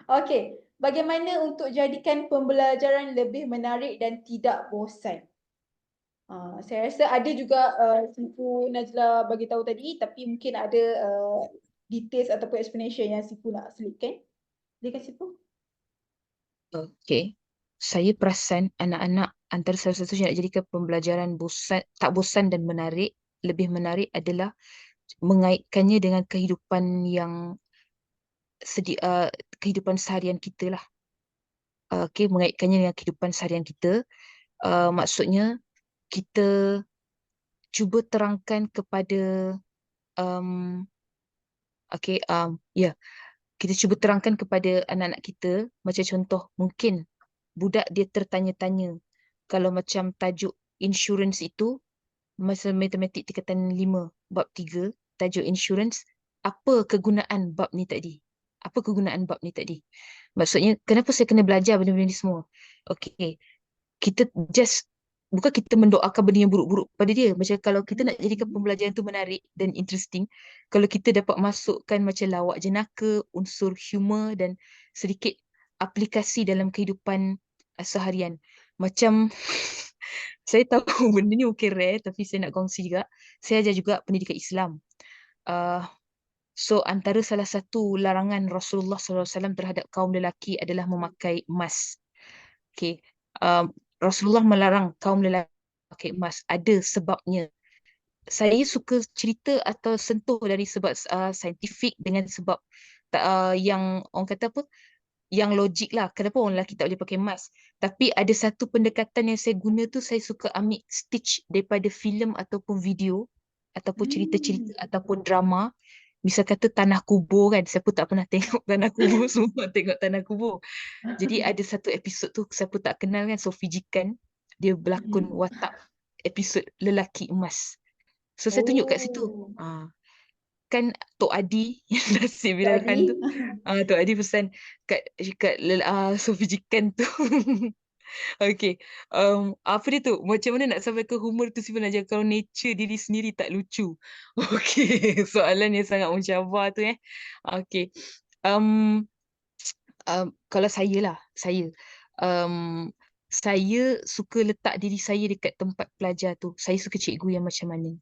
Okay, bagaimana untuk jadikan pembelajaran lebih menarik dan tidak bosan? Saya rasa ada juga Sifu Najla bagi tahu tadi, tapi mungkin ada details ataupun explanation yang Sifu nak selitkan. Silakan Sifu. Okay. Saya perasan anak-anak antara salah satu yang nak jadikan pembelajaran tak bosan dan menarik, lebih menarik adalah mengaitkannya dengan kehidupan yang kehidupan seharian kita lah. Okay, mengaitkannya dengan kehidupan seharian kita. Maksudnya kita cuba terangkan kepada kita cuba terangkan kepada anak-anak kita, macam contoh mungkin budak dia tertanya-tanya kalau macam tajuk insurance itu masa matematik tingkatan 5 bab 3 tajuk insurance, apa kegunaan bab ni tadi? Apa kegunaan bab ni tadi? Maksudnya kenapa saya kena belajar benda-benda ni semua? Okay, kita bukan kita mendoakan benda yang buruk-buruk pada dia. Macam kalau kita nak jadikan pembelajaran tu menarik dan interesting, kalau kita dapat masukkan macam lawak jenaka, unsur humor dan sedikit aplikasi dalam kehidupan seharian. Macam saya tahu benda ni mungkin rare, tapi saya nak kongsi juga. Saya ajar juga pendidikan Islam. So antara salah satu larangan Rasulullah SAW terhadap kaum lelaki adalah memakai emas. Okay. Rasulullah melarang kaum lelaki pakai emas. Ada sebabnya. Saya suka cerita atau sentuh dari sebab saintifik dengan sebab yang orang kata apa, yang logik lah. Kenapa orang lelaki tak boleh pakai emas? Tapi ada satu pendekatan yang saya guna tu, saya suka ambil stitch daripada filem ataupun video ataupun cerita-cerita ataupun drama. Misal kata Tanah Kubur kan, siapa tak pernah tengok Tanah Kubur? Semua tengok Tanah Kubur. Jadi ada satu episod tu, siapa tak kenal kan, Sophie Jikan, dia berlakon watak episod Lelaki Emas. So saya tunjuk kat situ. Kan Tok Adi yang Nasir Bilal Khan tu. Tok Adi pesan kat Sophie Jikan tu. Okay. Apa dia tu? Macam mana nak sampai ke humor tu sebenarnya kalau nature diri sendiri tak lucu? Okay. Soalan yang sangat mencabar tu Okay. Kalau saya suka letak diri saya dekat tempat pelajar tu. Saya suka cikgu yang macam mana.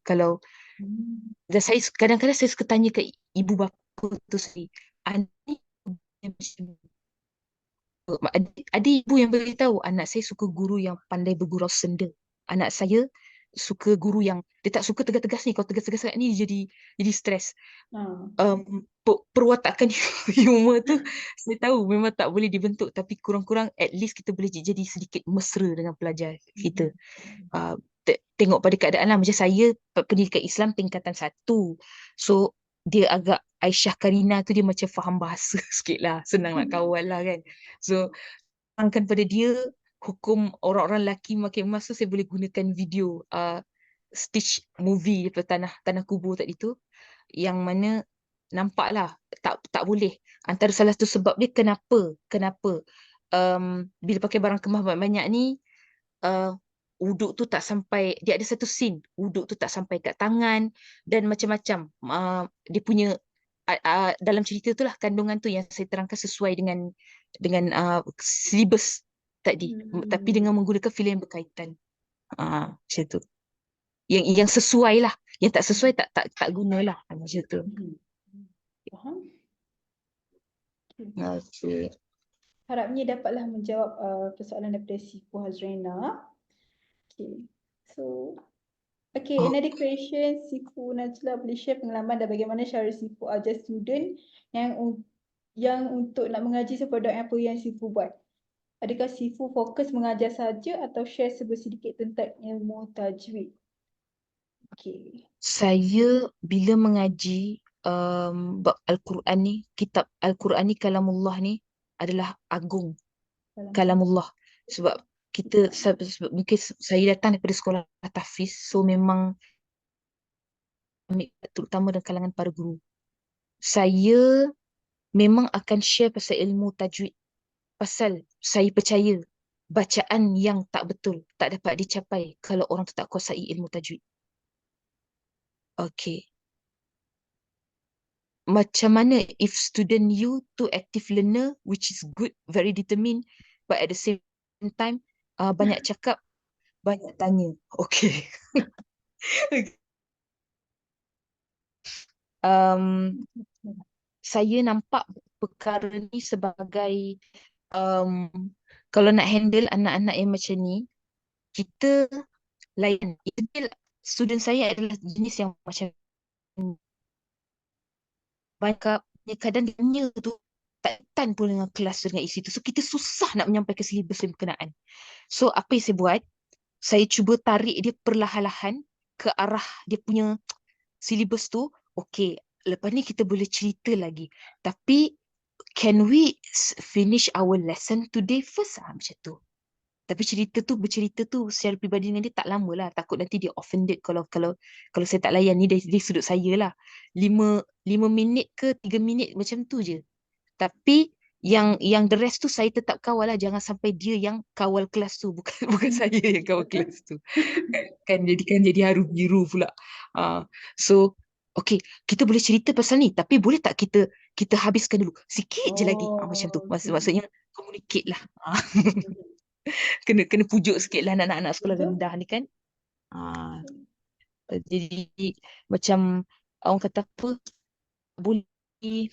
Dan saya kadang-kadang saya suka tanya ke ibu bapa tu sendiri. Ada ibu yang beritahu anak saya suka guru yang pandai bergurau senda. Anak saya suka guru yang dia tak suka tegas-tegas ni. Kalau tegas-tegas sangat ni jadi stres. Perwatakan humor tu saya tahu memang tak boleh dibentuk, tapi kurang-kurang at least kita boleh jadi sedikit mesra dengan pelajar kita. Tengok pada keadaan lah. Macam saya pendidikan Islam tingkatan 1, so dia agak Aisyah Karina tu dia macam faham bahasa sikit lah, senang nak kawal lah kan. So terangkan pada dia hukum orang-orang lelaki memakai emas tu, saya boleh gunakan video stitch movie daripada Tanah Kubur tadi tu, yang mana nampaklah tak boleh. Antara salah satu sebab dia kenapa bila pakai barang kemas banyak-banyak ni, wuduk tu tak sampai, dia ada satu scene wuduk tu tak sampai kat tangan dan macam-macam. Dia punya dalam cerita tu lah, kandungan tu yang saya terangkan sesuai dengan silibus tadi, tapi dengan menggunakan filem yang berkaitan. Macam tu. Yang sesuai lah. Yang tak sesuai tak gunalah. Macam tu. Faham? Okay. Harapnya dapatlah menjawab persoalan daripada Sifu Hazrena. Okay. So, okay, Oh, another question. Sifu Najla boleh share pengalaman dan bagaimana cara Sifu ajar student yang untuk nak mengaji seproduk apa yang Sifu buat? Adakah Sifu fokus mengajar saja atau share sedikit tentang ilmu tajwid? Okay. saya bila mengaji bab Al-Quran ni, kitab Al-Quran ni, kalamullah ni adalah agung, Dalam kalamullah. Sebab sebab mungkin saya datang daripada sekolah tahfiz, so memang terutama dalam kalangan para guru. Saya memang akan share pasal ilmu tajwid. Pasal saya percaya bacaan yang tak betul tak dapat dicapai kalau orang tu tak kuasai ilmu tajwid. Okay. Macam mana if student you tu active learner, which is good, very determined, but at the same time banyak cakap, banyak tanya. Okay. um, saya nampak perkara ni sebagai um, kalau nak handle anak-anak yang macam ni, kita lain. Student saya adalah jenis yang macam banyak kadang dia tu tak tan pun dengan kelas dengan isi tu. So kita susah nak menyampaikan silibus yang berkenaan. So apa yang saya buat, saya cuba tarik dia perlahan-lahan ke arah dia punya silibus tu. Okay, lepas ni kita boleh cerita lagi. Tapi can we finish our lesson today first? Macam tu. Tapi bercerita tu secara peribadi dengan dia tak lama lah. Takut nanti dia offended kalau saya tak layan ni dari sudut saya lah. 5 minit ke 3 minit macam tu je. Tapi yang the rest tu saya tetap kawal lah. Jangan sampai dia yang kawal kelas tu. Bukan bukan saya yang kawal kelas tu. Kan jadi haru biru pula. So okay, kita boleh cerita pasal ni. Tapi boleh tak kita habiskan dulu. Sikit je lagi. Macam tu. Oh, okay. Maksudnya communicate lah. Kena pujuk sikit lah anak-anak sekolah Betul? rendah ni kan. Ah, jadi macam orang kata apa, boleh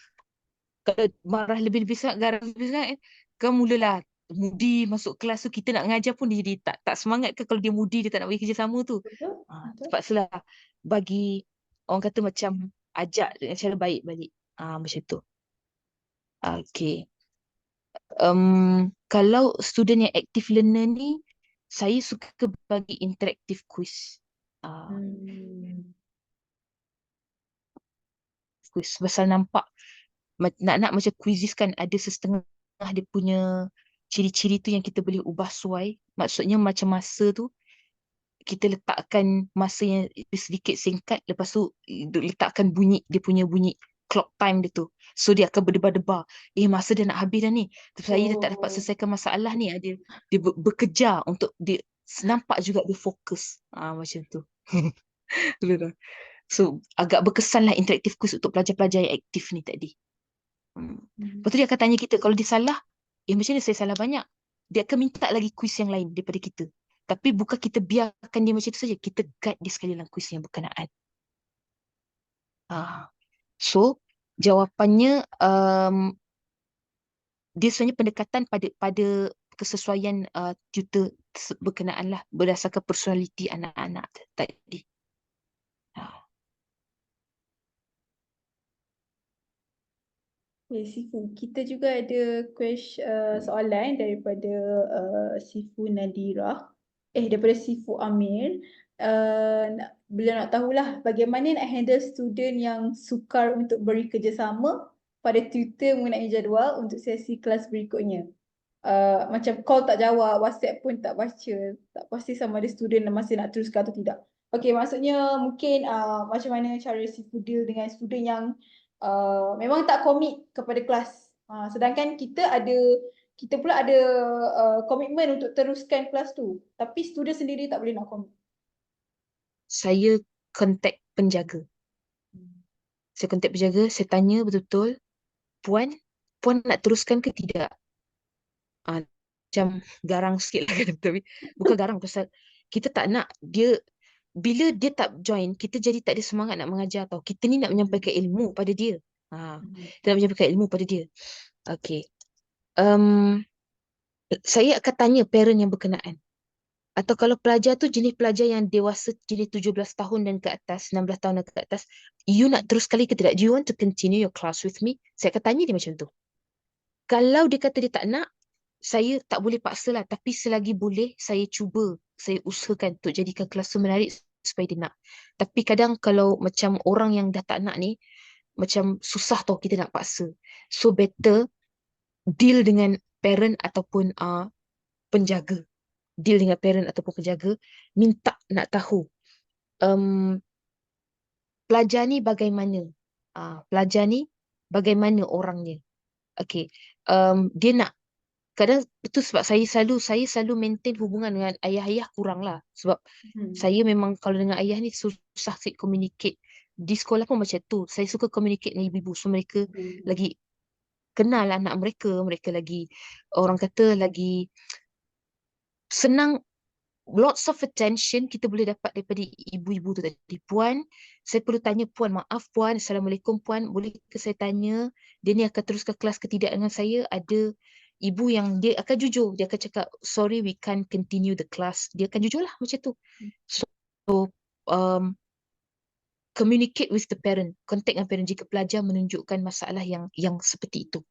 kalau marah lebih-lebih sangat, garang lebih sangat, kan mulalah mudi masuk kelas tu, kita nak ngajar pun dia jadi tak semangat ke kalau dia mudi, dia tak nak bagi kerjasama tu. Betul? Betul? Terpaksalah bagi, orang kata macam ajak dengan cara baik balik. Macam tu. Okay. Kalau student yang active learner ni, saya suka bagi interactive quiz. Hmm. Quiz pasal nampak nak macam quizzes kan, ada setengah dia punya ciri-ciri tu yang kita boleh ubah suai. Maksudnya macam masa tu kita letakkan masa yang sedikit singkat, lepas tu letakkan dia punya bunyi clock time dia tu. So dia akan berdebar-debar. Masa dah nak habis dah ni. Tapi saya dah tak dapat Oh. selesaikan masalah ni. Dia bekerja untuk dia nampak juga dia fokus. Macam tu. So agak berkesan lah interaktif quiz untuk pelajar-pelajar yang aktif ni tadi. Lepas tu dia akan tanya kita, kalau dia salah, macam mana saya salah banyak? Dia akan minta lagi kuis yang lain daripada kita. Tapi bukan kita biarkan dia macam tu saja. Kita guide dia sekali dalam kuis yang berkenaan. So, jawapannya, dia sebenarnya pendekatan pada kesesuaian tutor berkenaan lah, berdasarkan personality anak-anak tadi. Okay, Sifu. Kita juga ada soalan daripada Sifu Nadira. Daripada Sifu Amir. Beliau nak tahulah bagaimana nak handle student yang sukar untuk beri kerjasama pada tutor mengenai jadual untuk sesi kelas berikutnya. Macam call tak jawab, WhatsApp pun tak baca, tak pasti sama ada student masih nak teruskan atau tidak. Okay, maksudnya mungkin macam mana cara Sifu deal dengan student yang memang tak commit kepada kelas. Sedangkan kita pula ada komitmen untuk teruskan kelas tu. Tapi student sendiri tak boleh nak commit. Saya kontak penjaga. Saya tanya betul-betul, Puan nak teruskan ke tidak? Macam garang sikit lah kan. Tapi bukan garang, pasal kita tak nak dia, bila dia tak join, kita jadi tak ada semangat nak mengajar tau. Kita ni nak menyampaikan ilmu pada dia. Kita nak menyampaikan ilmu pada dia. Okay. Um, saya akan tanya parent yang berkenaan. Atau kalau pelajar tu jenis pelajar yang dewasa jenis 17 tahun dan ke atas, 16 tahun dan ke atas, you nak terus sekali ke tidak? Do you want to continue your class with me? Saya akan tanya dia macam tu. Kalau dia kata dia tak nak, saya tak boleh paksa lah. Tapi selagi boleh, saya cuba, saya usahakan untuk jadikan kelas tu menarik supaya dia nak. Tapi kadang kalau macam orang yang dah tak nak ni, macam susah tau kita nak paksa. So better deal dengan parent ataupun penjaga. Deal dengan parent ataupun penjaga, minta nak tahu um, pelajar ni bagaimana. Pelajar ni bagaimana orangnya. Okay. Dia nak, kadang itu sebab saya selalu maintain hubungan dengan ayah-ayah kurang lah. Sebab saya memang kalau dengan ayah ni susah sikit communicate. Di sekolah pun macam tu. Saya suka communicate dengan ibu-ibu. So mereka lagi kenal anak mereka. Mereka lagi, orang kata lagi senang, lots of attention kita boleh dapat daripada ibu-ibu tu tadi. Puan, saya perlu tanya puan, maaf puan, Assalamualaikum puan, boleh ke saya tanya, dia ni akan terus ke kelas ke tidak dengan saya? Ada ibu yang dia akan jujur, dia akan cakap, sorry we can't continue the class. Dia akan jujur lah macam tu. So, um, communicate with the parent, contact dengan parent jika pelajar menunjukkan masalah yang seperti itu.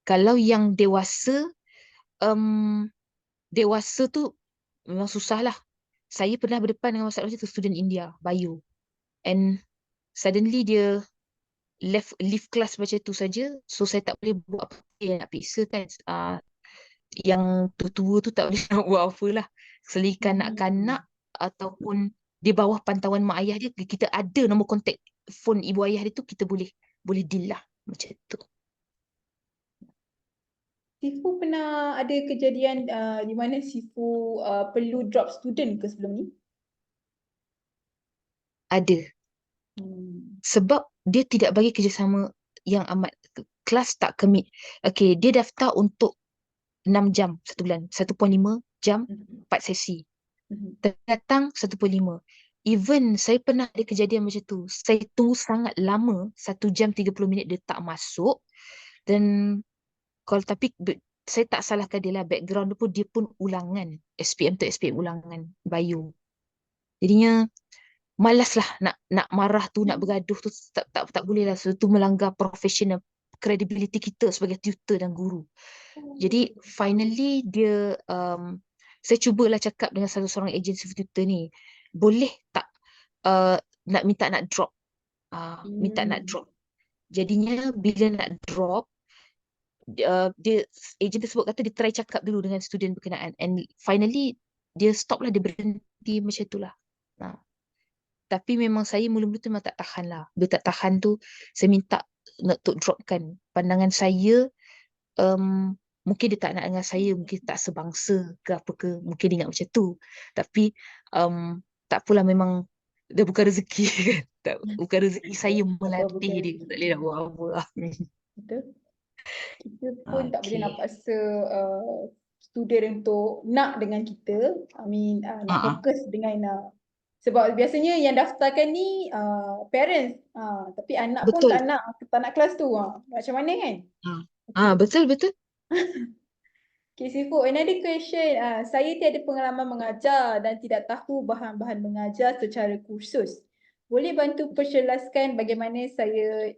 Kalau yang dewasa, um, dewasa tu memang susah lah. Saya pernah berdepan dengan masalah macam tu, student India, bio. And suddenly dia leave class macam tu saja. So saya tak boleh buat apa, yang nak periksa kan. Yang tua-tua tu tak boleh nak buat apa lah. Selagi kanak-kanak ataupun di bawah pantauan mak ayah dia, kita ada nombor kontak phone ibu ayah dia tu, kita boleh deal lah macam tu. Sifu pernah ada kejadian di mana Sifu perlu drop student ke sebelum ni? Ada. Sebab dia tidak bagi kerjasama yang amat, kelas tak commit. Okay, dia daftar untuk 6 jam satu bulan, 1.5 jam 4 sesi. Datang 1.5. Even saya pernah ada kejadian macam tu. Saya tunggu sangat lama, 1 jam 30 minit dia tak masuk. Dan kalau tapi saya tak salahkan dia lah, background dia pun ulangan. SPM tu SPM ulangan bio. Jadinya malas lah nak marah tu, nak bergaduh tu, tak boleh lah. So, tu melanggar professional credibility kita sebagai tutor dan guru. Jadi finally dia saya cubalah cakap dengan salah seorang agensi tutor ni, boleh tak nak minta nak drop, minta nak drop. Jadinya bila nak drop, dia ejen tersebut kata dia try cakap dulu dengan student berkenaan, and finally dia stop lah, dia berhenti macam tu lah. Tapi memang saya mula-mula tu memang tak tahan lah. Bila tak tahan tu, saya minta nak dropkan. Pandangan saya, mungkin dia tak nak dengan saya, mungkin tak sebangsa ke apa ke, mungkin dia ingat macam tu. Tapi tak apalah, memang dah bukan rezeki kan. Bukan rezeki saya melatih dia. Tak boleh nak buat apa lah. Betul. Kita pun tak boleh nak paksa student untuk nak dengan kita. Nak fokus dengan sebab biasanya yang daftarkan ni parents. Tapi anak pun Betul. tak nak kelas tu. Macam mana kan? Betul. Okay, Sifu, another question. Saya tiada pengalaman mengajar dan tidak tahu bahan-bahan mengajar secara kursus. Boleh bantu perjelaskan bagaimana saya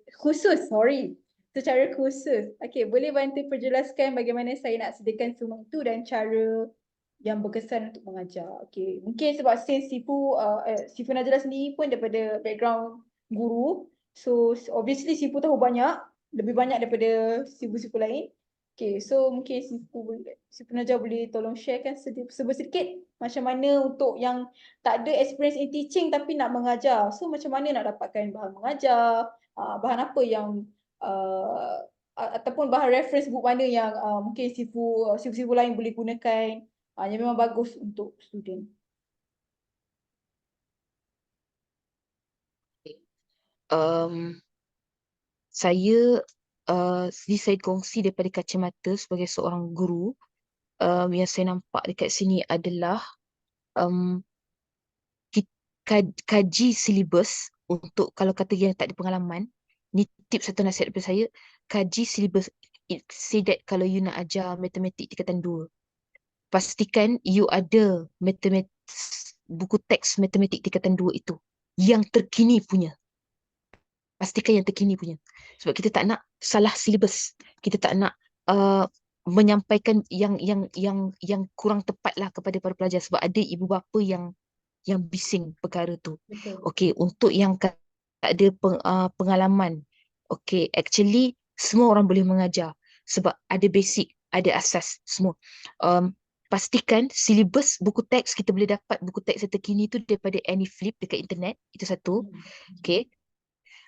secara khusus. Okay, boleh bantu perjelaskan bagaimana saya nak sediakan semua itu dan cara yang berkesan untuk mengajar. Okay, mungkin sebab since Sifu Najla sendiri pun daripada background guru. So, obviously Sifu tahu lebih banyak daripada Sifu-Sifu lain. Okay, so mungkin Sifu Najla boleh tolong sharekan sedikit macam mana untuk yang tak ada experience in teaching tapi nak mengajar. So macam mana nak dapatkan bahan mengajar, bahan apa yang ataupun bahan reference book mana yang mungkin Sifu lain boleh gunakan yang memang bagus untuk student. Saya saya kongsi daripada kacamata sebagai seorang guru. Yang saya nampak dekat sini adalah kaji silibus untuk, kalau kata yang tak ada pengalaman, ni tips atau nasihat daripada saya, kaji silibus. Say that kalau you nak ajar matematik tingkatan 2, pastikan you ada buku teks matematik tingkatan 2 itu yang terkini punya. Pastikan yang terkini punya. Sebab kita tak nak salah silibus. Kita tak nak menyampaikan yang kurang tepat lah kepada para pelajar, sebab ada ibu bapa yang bising perkara tu. Betul. Okey, untuk yang tak ada pengalaman, okey, actually semua orang boleh mengajar sebab ada basic, ada asas semua. Pastikan silibus buku teks kita boleh dapat buku teks yang terkini tu daripada AnyFlip dekat internet, itu satu. Okey.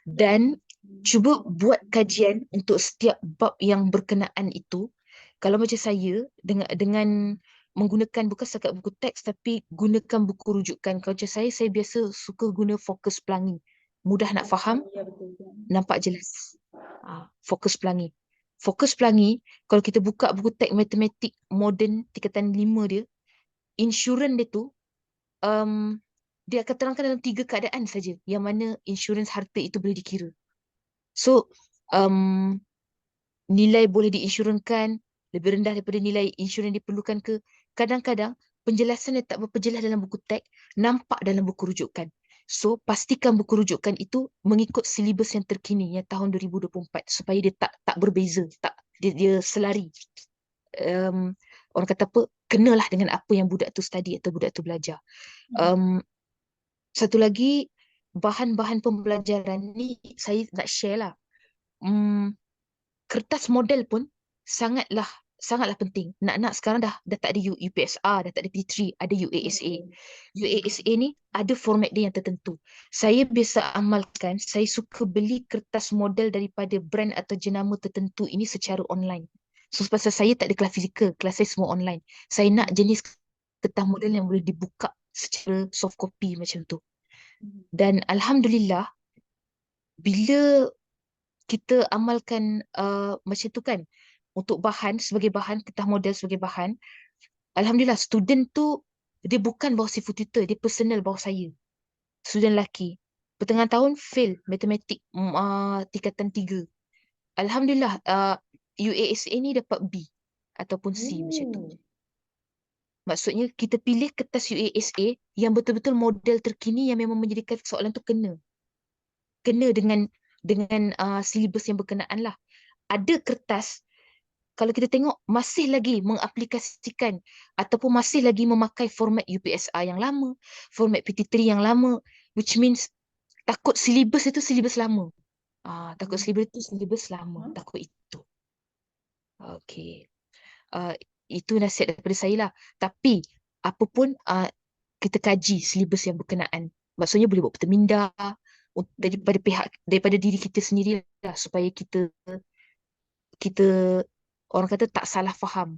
Dan cuba buat kajian untuk setiap bab yang berkenaan itu. Kalau macam saya dengan menggunakan bukan setakat buku teks tapi gunakan buku rujukan. Kalau macam saya biasa suka guna Fokus Pelangi. Mudah nak faham, Ya, betul. nampak jelas. Fokus Pelangi. Fokus Pelangi, kalau kita buka buku teks matematik moden tingkatan 5 dia, insurans dia tu dia akan terangkan dalam 3 keadaan saja yang mana insurans harta itu boleh dikira. So, nilai boleh diinsurankan lebih rendah daripada nilai insurans diperlukan ke. Kadang-kadang penjelasan yang tak berapa jelas dalam buku teks nampak dalam buku rujukan. So, pastikan buku rujukan itu mengikut silibus yang terkini yang tahun 2024 supaya dia tak berbeza, dia selari. Orang kata apa, kenalah dengan apa yang budak tu study atau budak tu belajar. Satu lagi, bahan-bahan pembelajaran ni saya nak share lah. Kertas model pun sangatlah penting. Nak sekarang dah tak ada UPSR, dah tak ada P3, ada UASA. UASA ni ada format dia yang tertentu. Saya biasa amalkan, saya suka beli kertas model daripada brand atau jenama tertentu ini secara online. So pasal saya tak ada kelas fizikal, kelas saya semua online. Saya nak jenis kertas model yang boleh dibuka secara soft copy macam tu. Dan alhamdulillah, bila kita amalkan macam tu kan, untuk bahan, sebagai bahan, kertas model sebagai bahan, alhamdulillah student tu dia bukan bawah sifu tutor, dia personal bawah saya. Student lelaki. Pertengahan tahun fail matematik tingkatan 3. Alhamdulillah UASA ni dapat B ataupun C macam tu. Maksudnya kita pilih kertas UASA yang betul-betul model terkini yang memang menjadikan soalan tu kena dengan silibus yang berkenaan lah. Ada kertas, kalau kita tengok masih lagi mengaplikasikan ataupun masih lagi memakai format UPSR yang lama, format PT3 yang lama, which means takut silibus itu silibus lama. Takut silibus itu silibus lama, takut itu. Okey. Itu nasihat daripada saya lah. Tapi apapun kita kaji silibus yang berkenaan. Maksudnya boleh buat pertemindah daripada diri kita sendiri lah, supaya kita orang kata tak salah faham,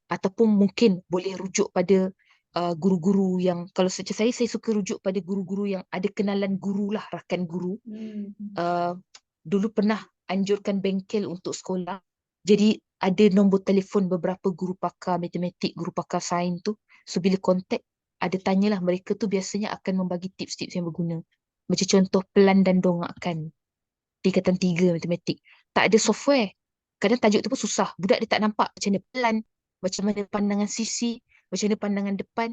ataupun mungkin boleh rujuk pada guru-guru yang, kalau macam saya suka rujuk pada guru-guru yang ada kenalan guru lah, rakan guru. Dulu pernah anjurkan bengkel untuk sekolah, jadi ada nombor telefon beberapa guru pakar matematik, guru pakar sains tu. So bila kontak, ada tanyalah, mereka tu biasanya akan membagi tips-tips yang berguna. Macam contoh pelan dan dongakkan tingkatan 3 matematik. Tak ada software. Kadang tajuk tu pun susah. Budak dia tak nampak macam mana pelan, macam mana pandangan sisi, macam mana pandangan depan.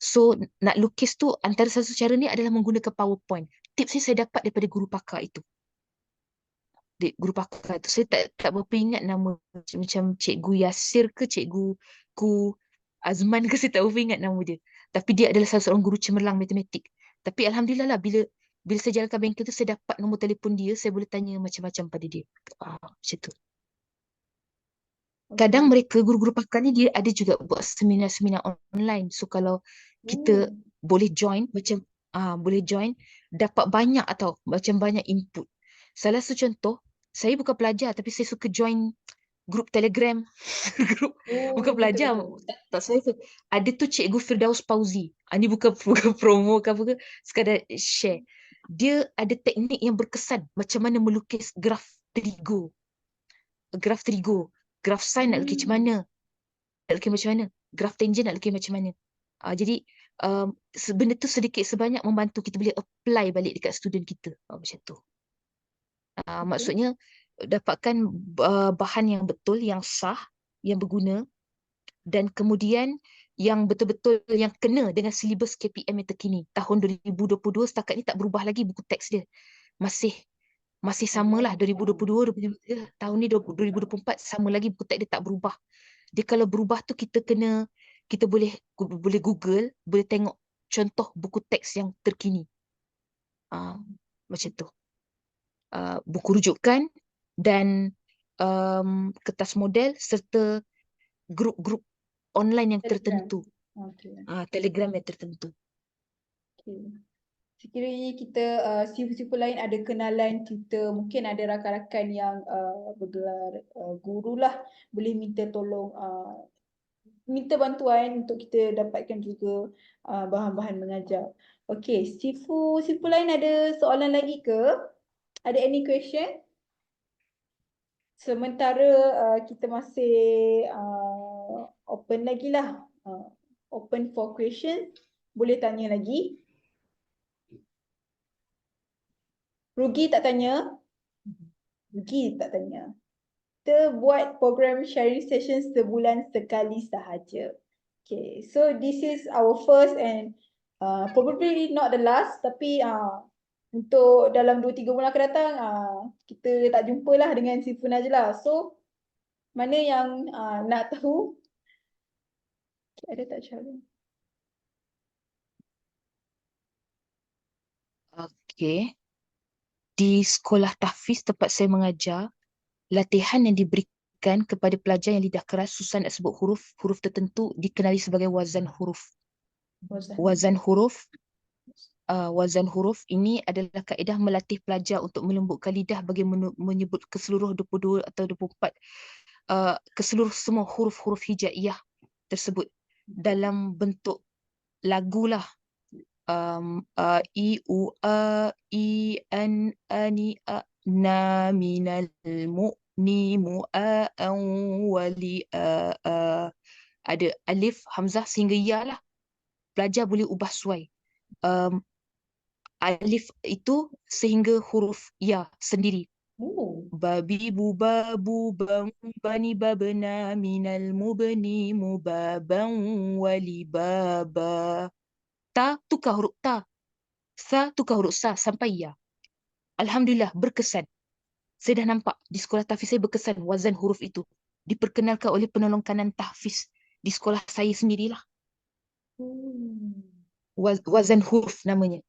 So nak lukis tu, antara satu cara ni adalah menggunakan PowerPoint. Tips ni saya dapat daripada guru pakar itu. Guru pakar tu saya tak berapa ingat nama, macam Cikgu Yasir ke Cikgu Azman ke, saya tak berapa ingat nama dia. Tapi dia adalah salah seorang guru cemerlang matematik. Tapi alhamdulillah lah, bila saya jalankan bengkel tu, saya dapat nombor telefon dia, saya boleh tanya macam-macam pada dia. Macam tu. Kadang mereka, guru-guru pakar ni, dia ada juga buat seminar-seminar online. So kalau kita boleh join, macam boleh join, dapat banyak atau macam banyak input. Salah satu contoh, saya bukan pelajar tapi saya suka join grup Telegram. Grup bukan pelajar. Tak saya ada tu Cikgu Firdaus Pauzi. Ni bukan promo ke apa ke, sekadar share. Dia ada teknik yang berkesan macam mana melukis graf trigo. Graf sin nak lukis macam mana? Nak lukis macam mana? Graf tangent nak lukis macam mana? Jadi benda tu sedikit sebanyak membantu kita boleh apply balik dekat student kita. Macam tu. Okay. Maksudnya dapatkan bahan yang betul, yang sah, yang berguna, dan kemudian yang betul-betul yang kena dengan silibus KPM yang terkini. Tahun 2022 setakat ni tak berubah lagi buku teks dia. Masih masih samalah 2022, 2023, tahun ni 2024 sama lagi buku teks dia tak berubah. Dia kalau berubah tu kita boleh Google, boleh tengok contoh buku teks yang terkini. Macam tu. Buku rujukan dan kertas model serta grup-grup online yang Telegram. tertentu. Okay. Telegram yang tertentu. Okay. Sekiranya kita sifu-sifu lain ada kenalan kita, mungkin ada rakan-rakan yang bergelar guru lah, boleh minta tolong, minta bantuan untuk kita dapatkan juga bahan-bahan mengajar. Okay, sifu lain ada soalan lagi ke? Ada any question? Sementara kita masih open lagi lah. Open for question. Boleh tanya lagi. Rugi tak tanya? Rugi tak tanya. Kita buat program sharing session sebulan sekali sahaja. Okay, so this is our first and probably not the last, tapi untuk dalam 2-3 bulan akan datang, kita tak jumpa lah dengan Sifu Najla. So, mana yang nak tahu? Okay, ada tak cara? Okey. Di sekolah tahfiz tempat saya mengajar, latihan yang diberikan kepada pelajar yang lidah keras, susah nak sebut huruf tertentu dikenali sebagai wazan huruf. Wazan huruf wazan huruf ini adalah kaedah melatih pelajar untuk melembutkan lidah bagi menyebut keseluruh 22 atau 24 keseluruh semua huruf-huruf hijaiyah tersebut dalam bentuk lagu lah. I, U, A, I, An, Ani, A, Na, Minal, Mu, Ni, Mu, A, An, Wali, A. Ada alif, hamzah sehingga ya lah. Pelajar boleh ubah suai. Alif itu sehingga huruf ya sendiri. Babi, buba, bubang, bani, babna, minal, mubni, mubabang, wali, baba. Ta, tukar huruf ta. Sa, tukar huruf sa sampai ya. Alhamdulillah, berkesan. Saya dah nampak di sekolah tahfiz saya berkesan wazan huruf itu. Diperkenalkan oleh penolong kanan tahfiz di sekolah saya sendirilah. Wazan huruf namanya.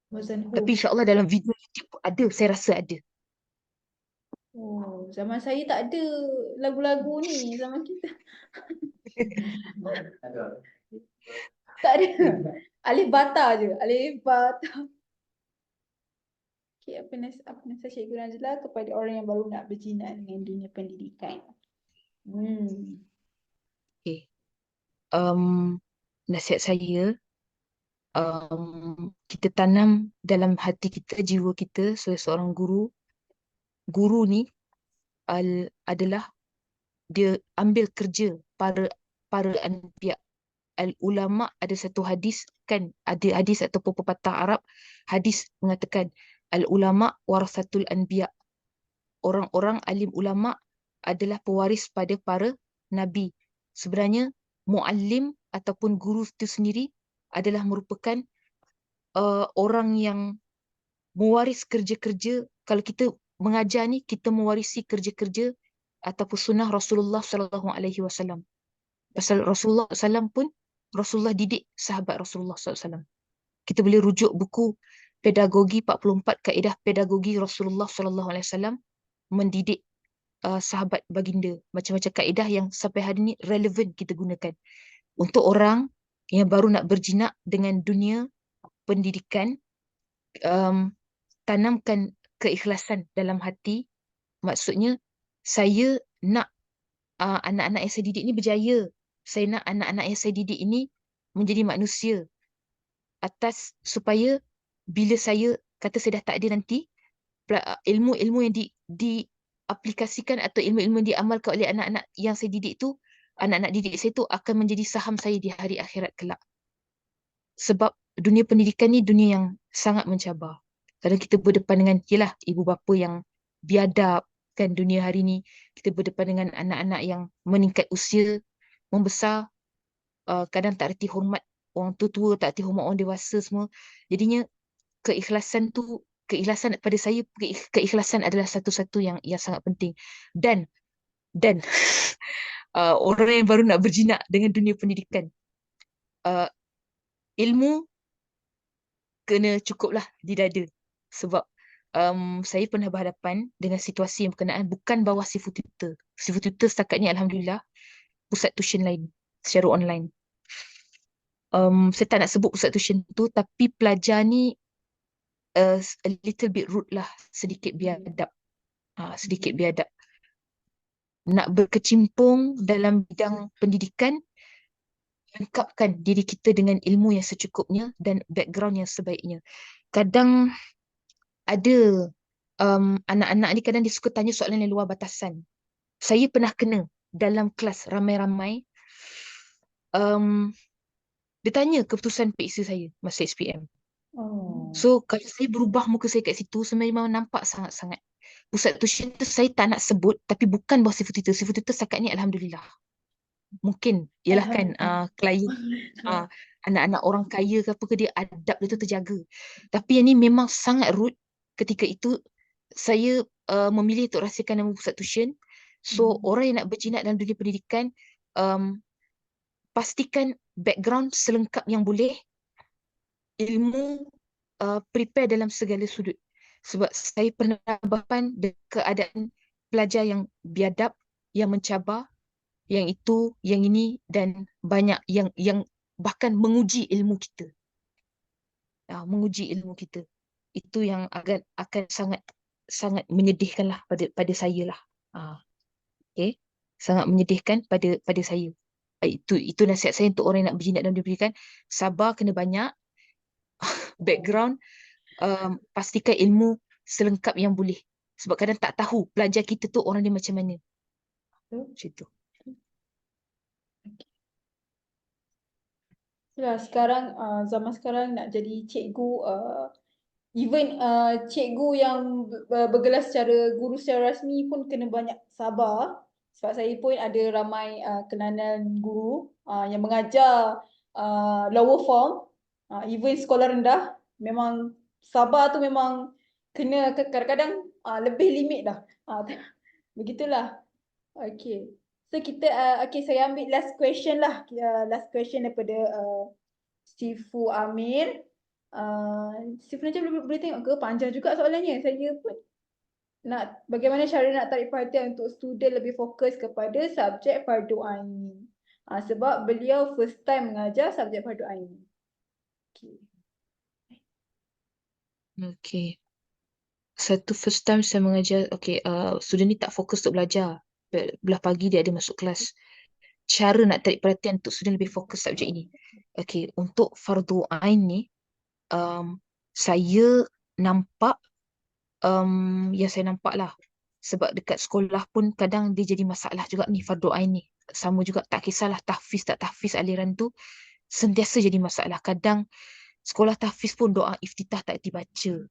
Wazan huruf. Tapi insyaAllah dalam video YouTube ada, saya rasa ada. Oh, zaman saya tak ada lagu-lagu ni, zaman kita. Tak ada. Alif bata je, alif bata. Okay, apa nasihat Cikgu Najla kepada orang yang baru nak berjinak dengan dunia pendidikan? Okay. Nasihat saya, kita tanam dalam hati kita, jiwa kita sebagai seorang guru. Guru ni adalah dia ambil kerja para anbiya. Al-ulama, ada satu hadis kan, ada hadis ataupun pepatah Arab, hadis mengatakan al-ulama warasatul anbiya. Orang-orang alim ulama adalah pewaris pada para nabi. Sebenarnya muallim ataupun guru itu sendiri adalah merupakan orang yang mewaris kerja-kerja. Kalau kita mengajar ni, kita mewarisi kerja-kerja ataupun sunnah Rasulullah SAW. Pasal Rasulullah SAW pun, Rasulullah didik sahabat Rasulullah SAW. Kita boleh rujuk buku Pedagogi 44, Kaedah Pedagogi Rasulullah SAW mendidik sahabat baginda. Macam-macam kaedah yang sampai hari ini relevan kita gunakan. Untuk orang yang baru nak berjinak dengan dunia pendidikan, tanamkan keikhlasan dalam hati. Maksudnya, saya nak anak-anak yang saya didik ini berjaya. Saya nak anak-anak yang saya didik ini menjadi manusia atas supaya bila saya kata saya dah tak ada nanti, ilmu-ilmu yang diaplikasikan atau ilmu-ilmu yang diamalkan oleh anak-anak yang saya didik tu, anak-anak didik saya tu akan menjadi saham saya di hari akhirat kelak. Sebab dunia pendidikan ni dunia yang sangat mencabar. Kadang kita berdepan dengan, yelah, ibu bapa yang biadab. Kan dunia hari ni kita berdepan dengan anak-anak yang meningkat usia, membesar, kadang tak reti hormat orang tua, tak reti hormat orang dewasa semua. Jadinya keikhlasan pada saya, keikhlasan adalah satu-satu yang sangat penting. Dan orang yang baru nak berjinak dengan dunia pendidikan, uh, ilmu kena cukup lah di dada. Sebab saya pernah berhadapan dengan situasi yang berkenaan bukan bawah Sifu Tutor. Sifu Tutor setakat ni Alhamdulillah pusat tuition lain secara online. Saya tak nak sebut pusat tuition tu, tapi pelajar ni a little bit rude lah, sedikit biadab. Sedikit biadab. Nak berkecimpung dalam bidang pendidikan, lengkapkan diri kita dengan ilmu yang secukupnya dan background yang sebaiknya. Kadang ada anak-anak ni kadang dia suka tanya soalan yang luar batasan. Saya pernah kena dalam kelas ramai-ramai. Dia tanya keputusan PISA saya masa SPM. Oh. So kalau saya berubah muka saya kat situ, sebenarnya memang nampak sangat-sangat. Pusat tuition tu saya tak nak sebut, tapi bukan bawah Sifu Tutor. Sifu Tutor setakat ni Alhamdulillah. Mungkin, ialah kan klien, anak-anak orang kaya ke apa ke, dia adab dia tu terjaga. Tapi yang ni memang sangat rude. Ketika itu saya memilih untuk rahsiakan nama pusat tuition. So orang yang nak berjinak dalam dunia pendidikan, pastikan background selengkap yang boleh, ilmu prepare dalam segala sudut. Sebab saya pernah berhadapan dengan keadaan pelajar yang biadab, yang mencabar, yang itu, yang ini, dan banyak yang bahkan menguji ilmu kita. Menguji ilmu kita. Itu yang akan sangat menyedihkan lah pada saya lah. Okay. Sangat menyedihkan pada saya. Itu nasihat saya untuk orang yang nak berjinak dalam pendidikan. Sabar kena banyak. Background, pastikan ilmu selengkap yang boleh. Sebab kadang tak tahu pelajar kita tu orang dia macam mana. Macam tu. Sekarang zaman sekarang nak jadi cikgu, even cikgu yang bergelar secara guru secara rasmi pun kena banyak sabar. Sebab saya pun ada ramai kenalan guru yang mengajar lower form, even sekolah rendah. Memang sabar tu memang kena, kadang-kadang lebih limit dah. Begitulah. Okay. So kita, okay, saya ambil last question lah. Last question daripada Sifu Amir. Sifu Najib boleh tengok ke? Panjang juga soalannya. Saya pun nak, bagaimana cara nak tarik perhatian untuk student lebih fokus kepada subjek fardu ain. Sebab beliau first time mengajar subjek fardu ain. Okay. Satu first time saya mengajar, student ni tak fokus untuk belajar. Belah pagi dia ada masuk kelas. Cara nak tarik perhatian untuk student lebih fokus subjek ini. Okay, untuk fardu ain ni, saya nampak, yang saya nampak lah. Sebab dekat sekolah pun kadang dia jadi masalah juga ni fardu ain ni. Sama juga, tak kisahlah tahfiz tak tahfiz aliran tu, sentiasa jadi masalah. Kadang sekolah tahfiz pun doa iftitah tak dibaca.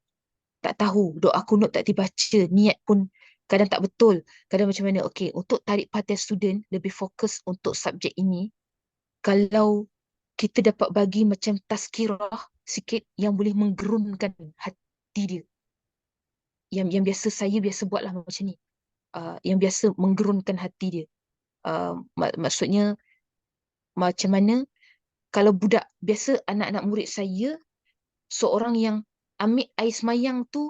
Tak tahu, doa kunut tak dibaca, niat pun kadang tak betul. Kadang macam mana, okay, untuk tarik perhatian student lebih fokus untuk subjek ini, kalau kita dapat bagi macam tazkirah sikit yang boleh menggerunkan hati dia. Yang biasa saya biasa buatlah macam ni. Yang biasa menggerunkan hati dia. Maksudnya macam mana kalau budak, biasa anak-anak murid saya, seorang yang ambil air semayang tu,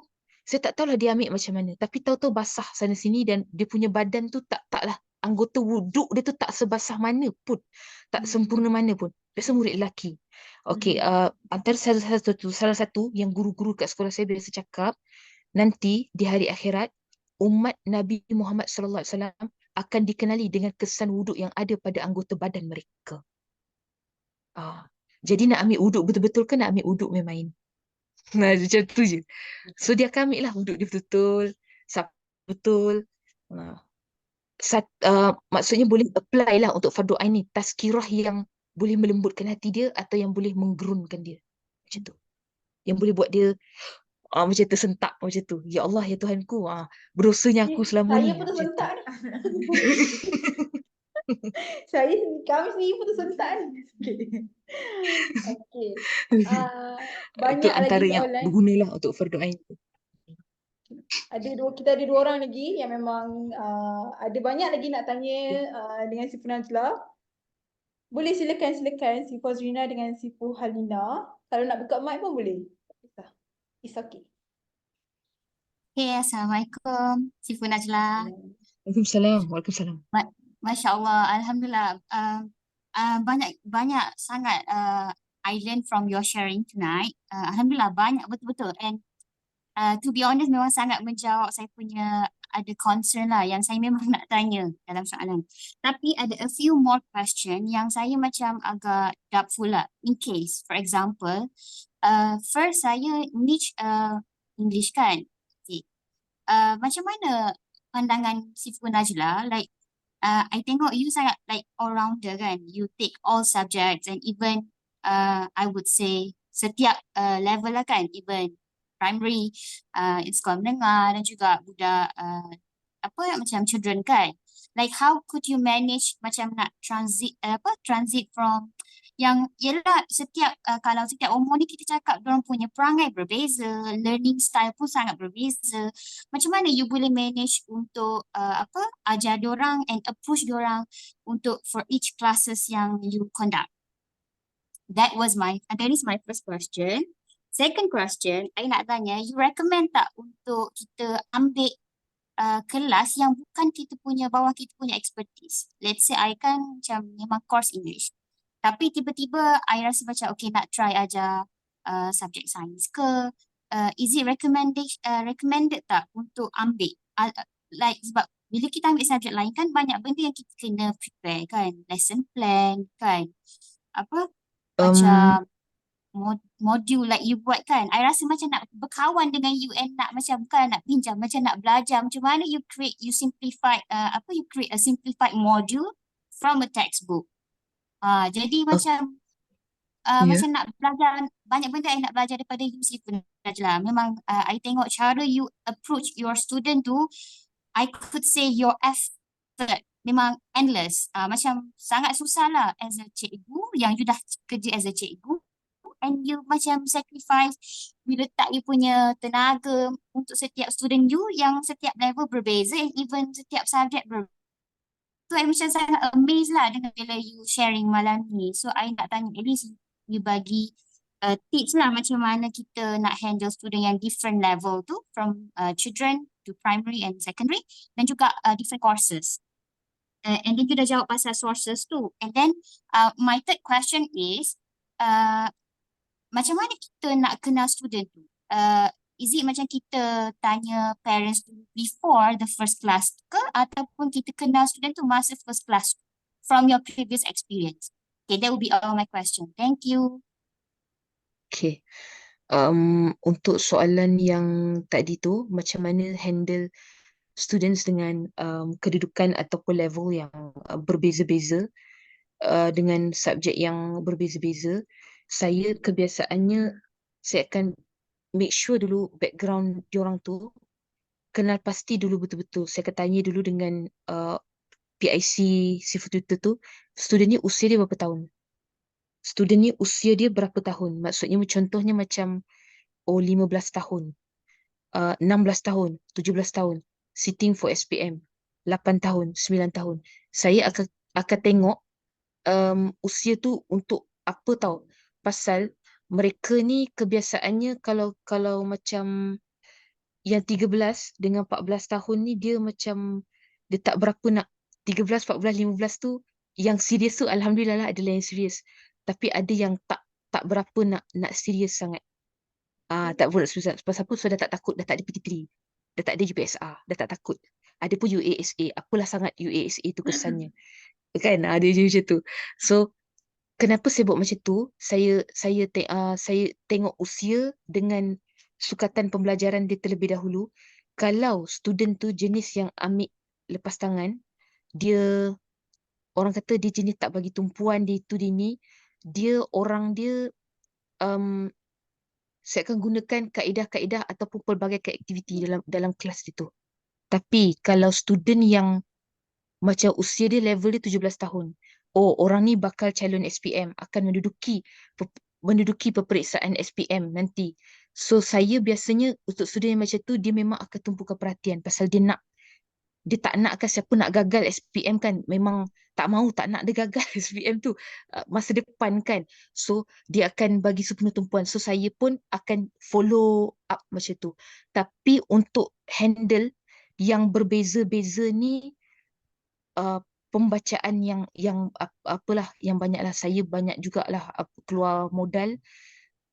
saya tak tahulah dia ambil macam mana, tapi tahu-tahu basah sana sini dan dia punya badan tu taklah, anggota wuduk dia tu tak sebasah mana pun, tak sempurna mana pun. Biasa murid lelaki. Okay, antara salah satu yang guru-guru kat sekolah saya biasa cakap, nanti di hari akhirat, umat Nabi Muhammad SAW akan dikenali dengan kesan wuduk yang ada pada anggota badan mereka. Jadi nak ambil wuduk betul-betul kan, nak ambil wuduk main-main. Macam tu je. So dia akan ambil lah wuduk dia betul-betul, betul. Maksudnya boleh apply lah untuk fardu ain ni, tazkirah yang boleh melembutkan hati dia atau yang boleh menggerunkan dia. Macam tu. Yang boleh buat dia Macam tersentak macam tu. Ya Allah ya Tuhanku, berdosanya aku selama Saya ni pun macam tu. tersentak ni. Saya, kami sendiri pun tersentak ni. Okay. Uh, Itu banyak lagi antara yang soalan. berguna lah untuk fardu ain. Kita ada 2 orang lagi yang memang ada banyak lagi nak tanya dengan si Najla. Boleh silakan si Fazrina dengan si Halina. Kalau nak buka mic pun boleh. Tak kisah. It's okay. Okay, Assalamualaikum. Sifu Najla. Waalaikumsalam. Waalaikumsalam. Masya Allah, Alhamdulillah. Banyak sangat I learned from your sharing tonight. Alhamdulillah, banyak betul-betul. And to be honest, memang sangat menjawab saya punya ada concern lah yang saya memang nak tanya dalam soalan. Tapi ada a few more question yang saya macam agak doubtful lah. In case, for example, first saya niche English kan. Okay. Macam mana pandangan Sifu Najla? Like, I tengok you sangat like all-rounder kan. You take all subjects and even I would say setiap level lah kan. Even primary, in sekolah menengah dan juga budak macam children kan. Like how could you manage macam nak transit from yang yelah setiap kalau setiap umur ni kita cakap orang punya perangai berbeza, learning style pun sangat berbeza. Macam mana you boleh manage untuk ajar diorang and approach diorang untuk for each classes yang you conduct? That is my first question. Second question, I nak tanya, you recommend tak untuk kita ambil kelas yang bukan kita punya bawah kita punya expertise? Let's say I kan macam memang course English. Tapi tiba-tiba I rasa macam okay nak try ajar subject science ke? Is it recommended tak untuk ambil? Like sebab bila kita ambil subjek lain kan banyak benda yang kita kena prepare kan. Lesson plan kan. Macam modul like you buat kan. I rasa macam nak berkawan dengan you and nak macam bukan nak pinjam, macam nak belajar. Macam mana you create a simplified module from a textbook. Jadi macam macam nak belajar banyak benda I nak belajar daripada you Sifu Najla. Memang I tengok cara you approach your student tu, I could say your effort memang endless. Macam sangat susah lah as a cikgu yang you dah kerja as a cikgu and you macam sacrifice, you letak you punya tenaga untuk setiap student you yang setiap level berbeza and even setiap subjek berbeza. So I macam sangat amazed lah dengan bila you sharing malam ni. So I nak tanya at least you bagi tips lah macam mana kita nak handle student yang different level tu from children to primary and secondary dan juga different courses. And then you dah jawab pasal sources tu. And then my third question is macam mana kita nak kenal student tu? Is it macam kita tanya parents tu before the first class ke ataupun kita kenal student tu masa first class from your previous experience? Okay, that will be all my question. Thank you. Okay. Untuk soalan yang tadi tu, macam mana handle students dengan kedudukan ataupun level yang berbeza-beza dengan subjek yang berbeza-beza, saya kebiasaannya saya akan make sure dulu background diorang tu kenal pasti dulu betul-betul. Saya akan tanya dulu dengan PIC Sifu Tutor tu, student ni usia dia berapa tahun? Student ni usia dia berapa tahun? Maksudnya contohnya macam 15 tahun, 16 tahun, 17 tahun, sitting for SPM, 8 tahun, 9 tahun. Saya akan tengok usia tu untuk apa tahu. Pasal mereka ni kebiasaannya kalau macam yang 13 dengan 14 tahun ni dia macam dia tak berapa nak 13, 14, 15 tu yang serius tu alhamdulillah lah adalah yang serius. Tapi ada yang tak berapa nak serius sangat. Tak pun nak susah. Pasal apa? So dah tak takut, dah tak ada PT3, dah tak ada UPSR, dah tak takut. Ada pun UASA, apalah sangat UASA tu kesannya. Kan ada je macam tu. So kenapa saya buat macam tu? Saya tengok usia dengan sukatan pembelajaran dia terlebih dahulu. Kalau student tu jenis yang ambil lepas tangan, dia orang kata dia jenis tak bagi tumpuan dia itu dia ni, dia orang dia saya akan gunakan kaedah-kaedah ataupun pelbagai aktiviti dalam kelas itu. Tapi kalau student yang macam usia dia level dia 17 tahun, oh orang ni bakal calon SPM, akan menduduki peperiksaan SPM nanti. So saya biasanya untuk student yang macam tu, dia memang akan tumpukan perhatian pasal dia tak nak kan siapa nak gagal SPM kan, memang tak nak dia gagal SPM tu masa depan kan. So dia akan bagi sepenuh tumpuan. So saya pun akan follow up macam tu. Tapi untuk handle yang berbeza-beza ni, pembacaan yang apalah yang banyaklah, saya banyak jugalah keluar modal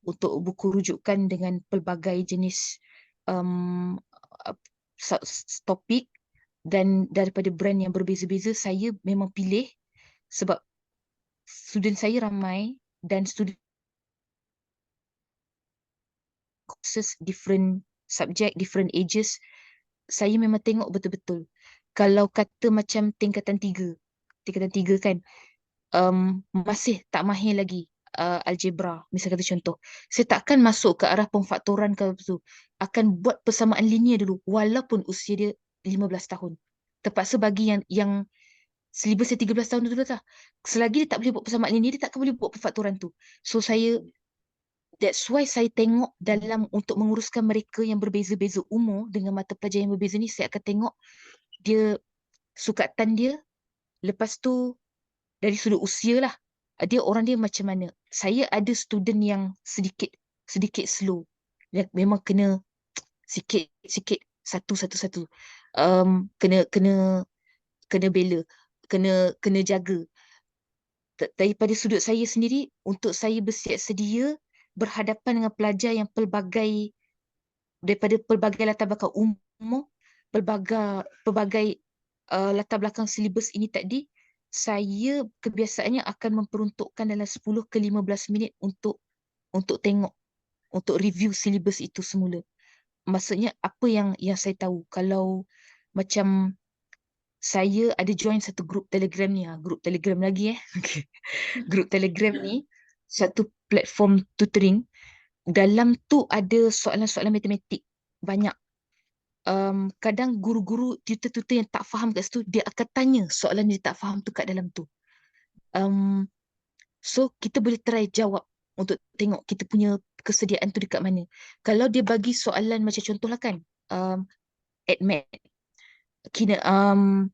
untuk buku rujukan dengan pelbagai jenis um, topik, dan daripada brand yang berbeza-beza. Saya memang pilih sebab student saya ramai dan student courses different subject, different ages. Saya memang tengok betul-betul. Kalau kata macam tingkatan 3 kan, masih tak mahir lagi algebra, misal kata contoh, saya takkan masuk ke arah pemfaktoran ke apa tu, akan buat persamaan linear dulu walaupun usia dia 15 tahun. Terpaksa bagi yang silibus dia 13 tahun dulu lah. Selagi dia tak boleh buat persamaan linear, dia takkan boleh buat pemfaktoran tu. So that's why saya tengok dalam untuk menguruskan mereka yang berbeza-beza umur dengan mata pelajaran yang berbeza ni, saya akan tengok dia sukatan dia, lepas tu dari sudut usia lah, orang dia macam mana. Saya ada student yang sedikit slow, dia memang kena sikit satu kena bela, kena jaga. Daripada sudut saya sendiri, untuk saya bersiap sedia berhadapan dengan pelajar yang daripada pelbagai latar belakang umur, pelbagai latar belakang silibus ini tadi, saya kebiasaannya akan memperuntukkan dalam 10 ke 15 minit untuk tengok, untuk review silibus itu semula. Maksudnya apa yang saya tahu. Kalau macam saya ada join satu grup Telegram ni, grup Telegram lagi grup Telegram ni satu platform tutoring. Dalam tu ada soalan-soalan matematik banyak. Kadang guru-guru tutor-tutor yang tak faham kat situ, dia akan tanya soalan dia tak faham tu kat dalam tu. So kita boleh try jawab untuk tengok kita punya kesediaan tu dekat mana. Kalau dia bagi soalan macam contohlah kan, AdMath,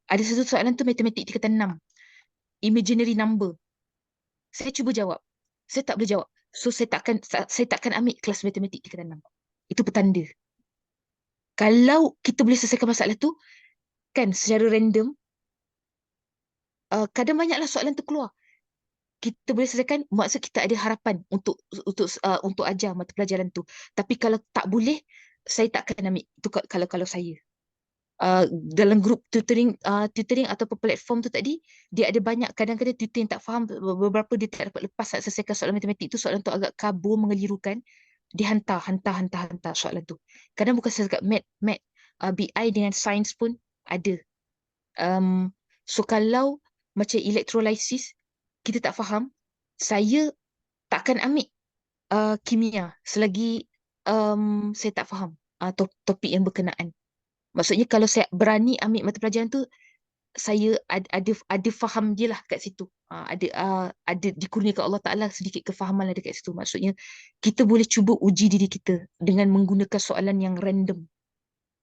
ada satu soalan tu matematik tingkatan 6, imaginary number. Saya cuba jawab, saya tak boleh jawab. So saya takkan ambil kelas matematik tingkatan 6. Itu petanda. Kalau kita boleh selesaikan masalah tu kan secara random, kadang banyaklah soalan tu keluar, kita boleh selesaikan, maksud kita ada harapan untuk ajar mata pelajaran tu. Tapi kalau tak boleh, saya takkan ambil itu kalau saya. Dalam grup tutoring ataupun platform tu tadi, dia ada banyak, kadang-kadang tutor yang tak faham, beberapa dia tak dapat lepas nak selesaikan soalan matematik tu, soalan tu agak kabur, mengelirukan, dia hantar soalan tu. Kadang bukan setakat math, BI dengan sains pun ada. So kalau macam electrolysis kita tak faham, saya takkan ambil kimia selagi saya tak faham topik yang berkenaan. Maksudnya kalau saya berani ambil mata pelajaran tu, saya ada faham je lah kat situ. Ada dikurniakan Allah Ta'ala sedikit kefahaman lah dekat situ. Maksudnya kita boleh cuba uji diri kita dengan menggunakan soalan yang random.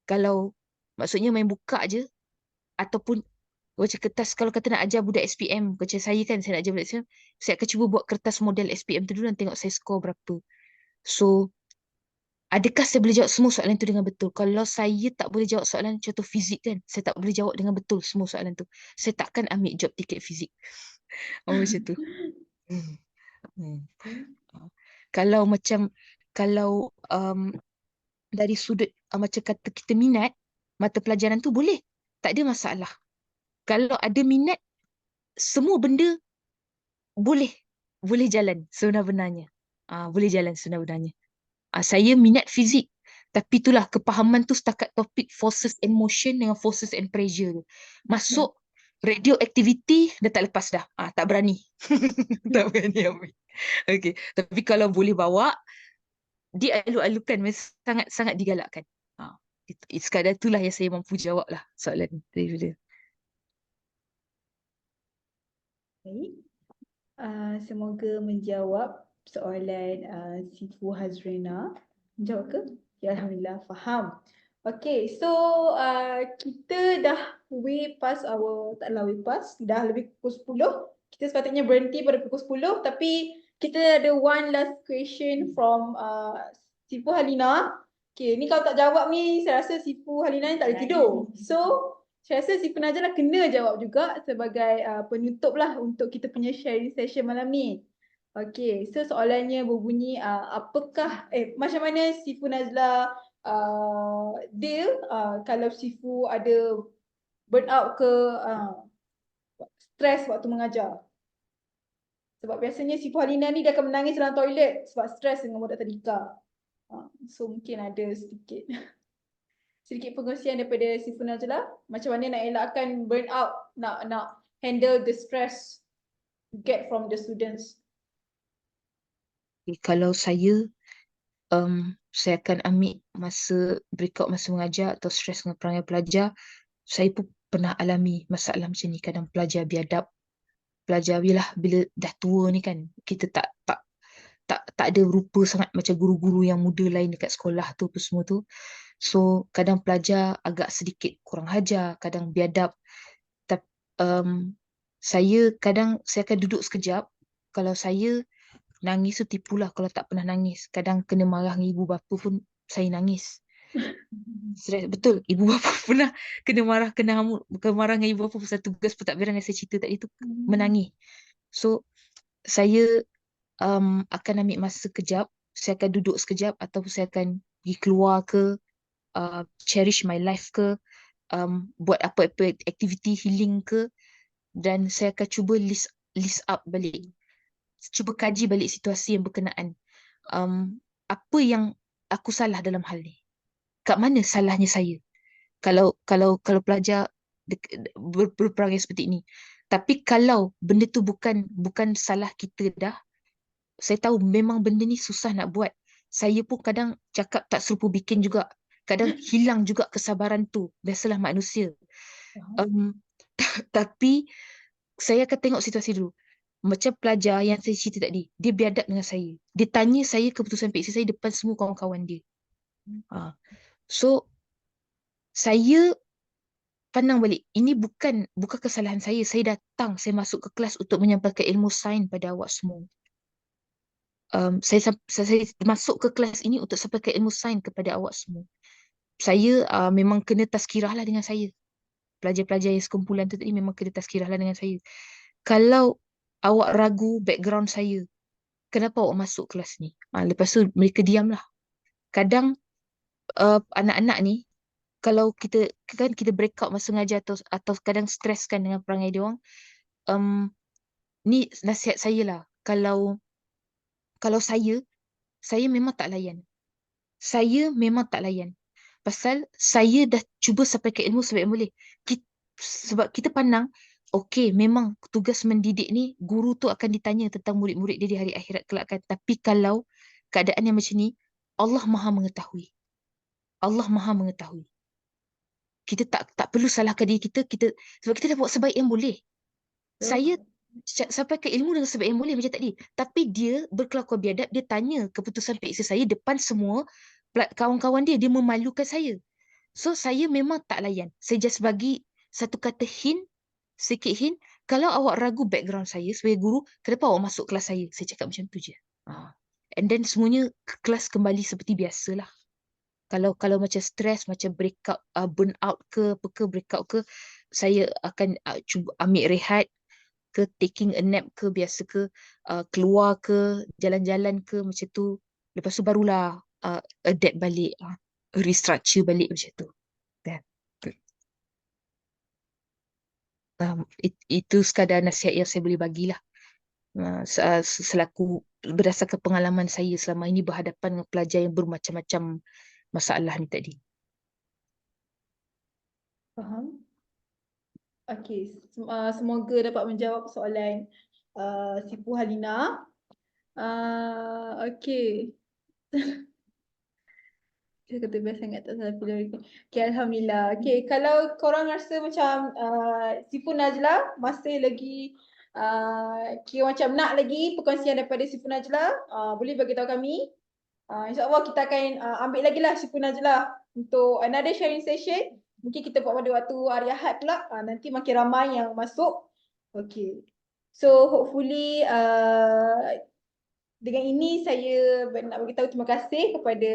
Kalau maksudnya main buka je, ataupun macam kertas, kalau kata nak ajar budak SPM, macam saya kan, saya nak ajar budak SPM, saya akan cuba buat kertas model SPM tu dulu dan tengok saya skor berapa. So adakah saya boleh jawab semua soalan tu dengan betul? Kalau saya tak boleh jawab soalan contoh fizik kan, saya tak boleh jawab dengan betul semua soalan tu, saya takkan ambil job tiket fizik. Macam tu. Kalau dari sudut macam kata kita minat mata pelajaran tu, boleh, tak ada masalah. Kalau ada minat, semua benda boleh jalan sebenar-benarnya. Boleh jalan sebenar-benarnya. Saya minat fizik, tapi itulah kepahaman tu setakat topik forces and motion dengan forces and pressure. Masuk radioactivity dah tak lepas dah. Tak berani. Tak berani ambil. Okay. Tapi kalau boleh bawa, dialu-alukan, sangat-sangat digalakkan. Sekadar itulah yang saya mampu jawab lah soalan daripada. Baik. Semoga menjawab soalan Sifu Hazrina. Menjawab ke? Ya, Alhamdulillah, faham. Okay, so kita dah taklah way past, dah lebih pukul 10. Kita sepatutnya berhenti pada pukul 10, tapi kita ada one last question from Sifu Halina. Okay, ni kalau tak jawab ni, saya rasa Sifu Halina ni tak boleh tidur. So, saya rasa Sifu Najlah kena jawab juga sebagai penutup lah untuk kita punya sharing session malam ni. Okay, so soalannya berbunyi macam mana Sifu Najlah deal kalau Sifu ada burnout ke stres waktu mengajar. Sebab biasanya Sifu Halina ni dia akan menangis dalam toilet sebab stres dengan budak tadika. So mungkin ada sedikit pengkongsian daripada Sifu Najlah macam mana nak elakkan burnout, nak handle the stress you get from the students. Kalau saya akan ambil masa breakout, masa mengajar atau stres dengan perangai pelajar. Saya pun pernah alami masalah macam ni. Kadang pelajar biadab, pelajar bila dah tua ni kan, kita tak ada rupa sangat macam guru-guru yang muda lain dekat sekolah tu apa semua tu. So kadang pelajar agak sedikit kurang hajar, kadang biadab. Saya akan duduk sekejap. Kalau saya nangis tu tipulah kalau tak pernah nangis. Kadang kena marah dengan ibu bapa pun saya nangis. Betul, ibu bapa pernah kena marah dengan ibu bapa pasal tugas pentadbiran yang saya cerita tadi tu, menangis. So saya akan ambil masa sekejap, saya akan duduk sekejap ataupun saya akan pergi keluar ke, cherish my life ke, buat apa-apa aktiviti healing ke, dan saya akan cuba list up balik, cuba kaji balik situasi yang berkenaan. Apa yang aku salah dalam hal ni? Kat mana salahnya saya? Kalau pelajar berperangai seperti ini. Tapi kalau benda tu bukan salah kita dah, saya tahu memang benda ni susah nak buat. Saya pun kadang cakap tak serupa bikin juga. Kadang hilang juga kesabaran tu. Biasalah manusia. Tapi saya akan tengok situasi dulu. Macam pelajar yang saya cerita tadi, dia biadab dengan saya. Dia tanya saya keputusan PhD saya depan semua kawan-kawan dia. So saya pandang balik, ini bukan kesalahan saya. Saya datang, saya masuk ke kelas untuk menyampaikan ilmu sains pada awak semua. Saya masuk ke kelas ini untuk sampaikan ilmu sains kepada awak semua. Saya memang kena tazkirah lah dengan saya. Pelajar-pelajar yang sekumpulan tu tadi memang kena tazkirah lah dengan saya. Kalau awak ragu background saya, kenapa awak masuk kelas ni? Lepas tu mereka diamlah. Kadang anak-anak ni, kalau kita breakout masa mengajar atau kadang stres kan dengan perangai dia orang, ni nasihat saya lah. Kalau saya memang tak layan. Saya memang tak layan. Pasal saya dah cuba sampaikan ilmu sebaik boleh. Sebab kita pandang, okey, memang tugas mendidik ni, guru tu akan ditanya tentang murid-murid dia di hari akhirat kelak kan. Tapi kalau keadaan yang macam ni, Allah Maha mengetahui. Allah Maha mengetahui. Kita tak perlu salahkan diri kita, sebab kita dah buat sebaik yang boleh. Saya sampaikan ilmu dengan sebaik yang boleh macam tadi. Tapi dia berkelakuan biadab, dia tanya keputusan PhD saya depan semua kawan-kawan dia memalukan saya. So saya memang tak layan. Saya just bagi satu kata sikit hint, kalau awak ragu background saya sebagai guru, kenapa awak masuk kelas saya? Saya cakap macam tu je. And then semuanya kelas kembali seperti biasalah. Kalau macam stres, macam breakout, burnout ke, breakout ke, saya akan cuba ambil rehat ke, taking a nap ke, biasa ke, keluar ke, jalan-jalan ke, macam tu. Lepas tu barulah adapt balik, restructure balik macam tu. Itu sekadar nasihat yang saya boleh bagilah. Selaku berdasarkan pengalaman saya selama ini berhadapan dengan pelajar yang bermacam-macam masalah ni tadi. Faham? Okey, semoga dapat menjawab soalan Sifu Halina. Okey. Saya kata best sangat tak salah pilih. Okay, Alhamdulillah. Okay, kalau korang rasa macam Sifu Najla masih lagi kira macam nak lagi perkongsian daripada Sifu Najla, boleh bagi tahu kami. InsyaAllah kita akan ambil lagi lah Sifu Najla untuk another sharing session. Mungkin kita buat pada waktu hari Ahad pula. Nanti makin ramai yang masuk. Okay. So hopefully dengan ini saya nak bagi tahu terima kasih kepada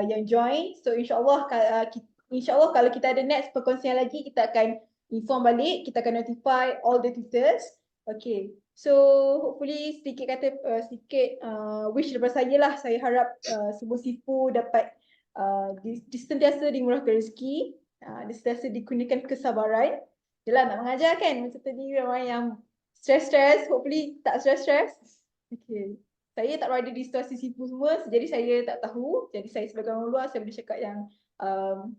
yang join. So insyaAllah kalau kita ada next perkongsian lagi, kita akan inform balik, kita akan notify all the tutors. Okay. So hopefully sedikit wish daripada saya lah. Saya harap semua sifu dapat sentiasa dimurahkan rezeki, sentiasa dikurniakan kesabaran. Yalah nak mengajar kan, macam tadi ramai yang stress, hopefully tak stress. Okay. Saya tak berada di situasi sifu semua, jadi saya tak tahu. Jadi saya sebagai orang luar, saya boleh cakap yang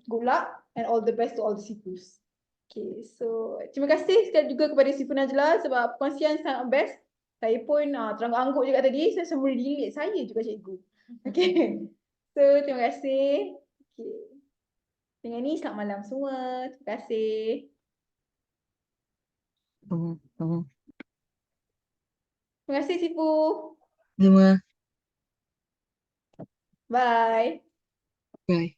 good luck and all the best to all the sifus. Okay, so terima kasih sekali juga kepada Sifu Najla sebab perkongsian sangat best. Saya pun terangguk-angguk juga tadi, saya semua dililit saya juga cikgu. Okay, so terima kasih. Okay. Dengan ni selamat malam semua. Terima kasih. Terima kasih Sifu. Terima. Bye. Bye.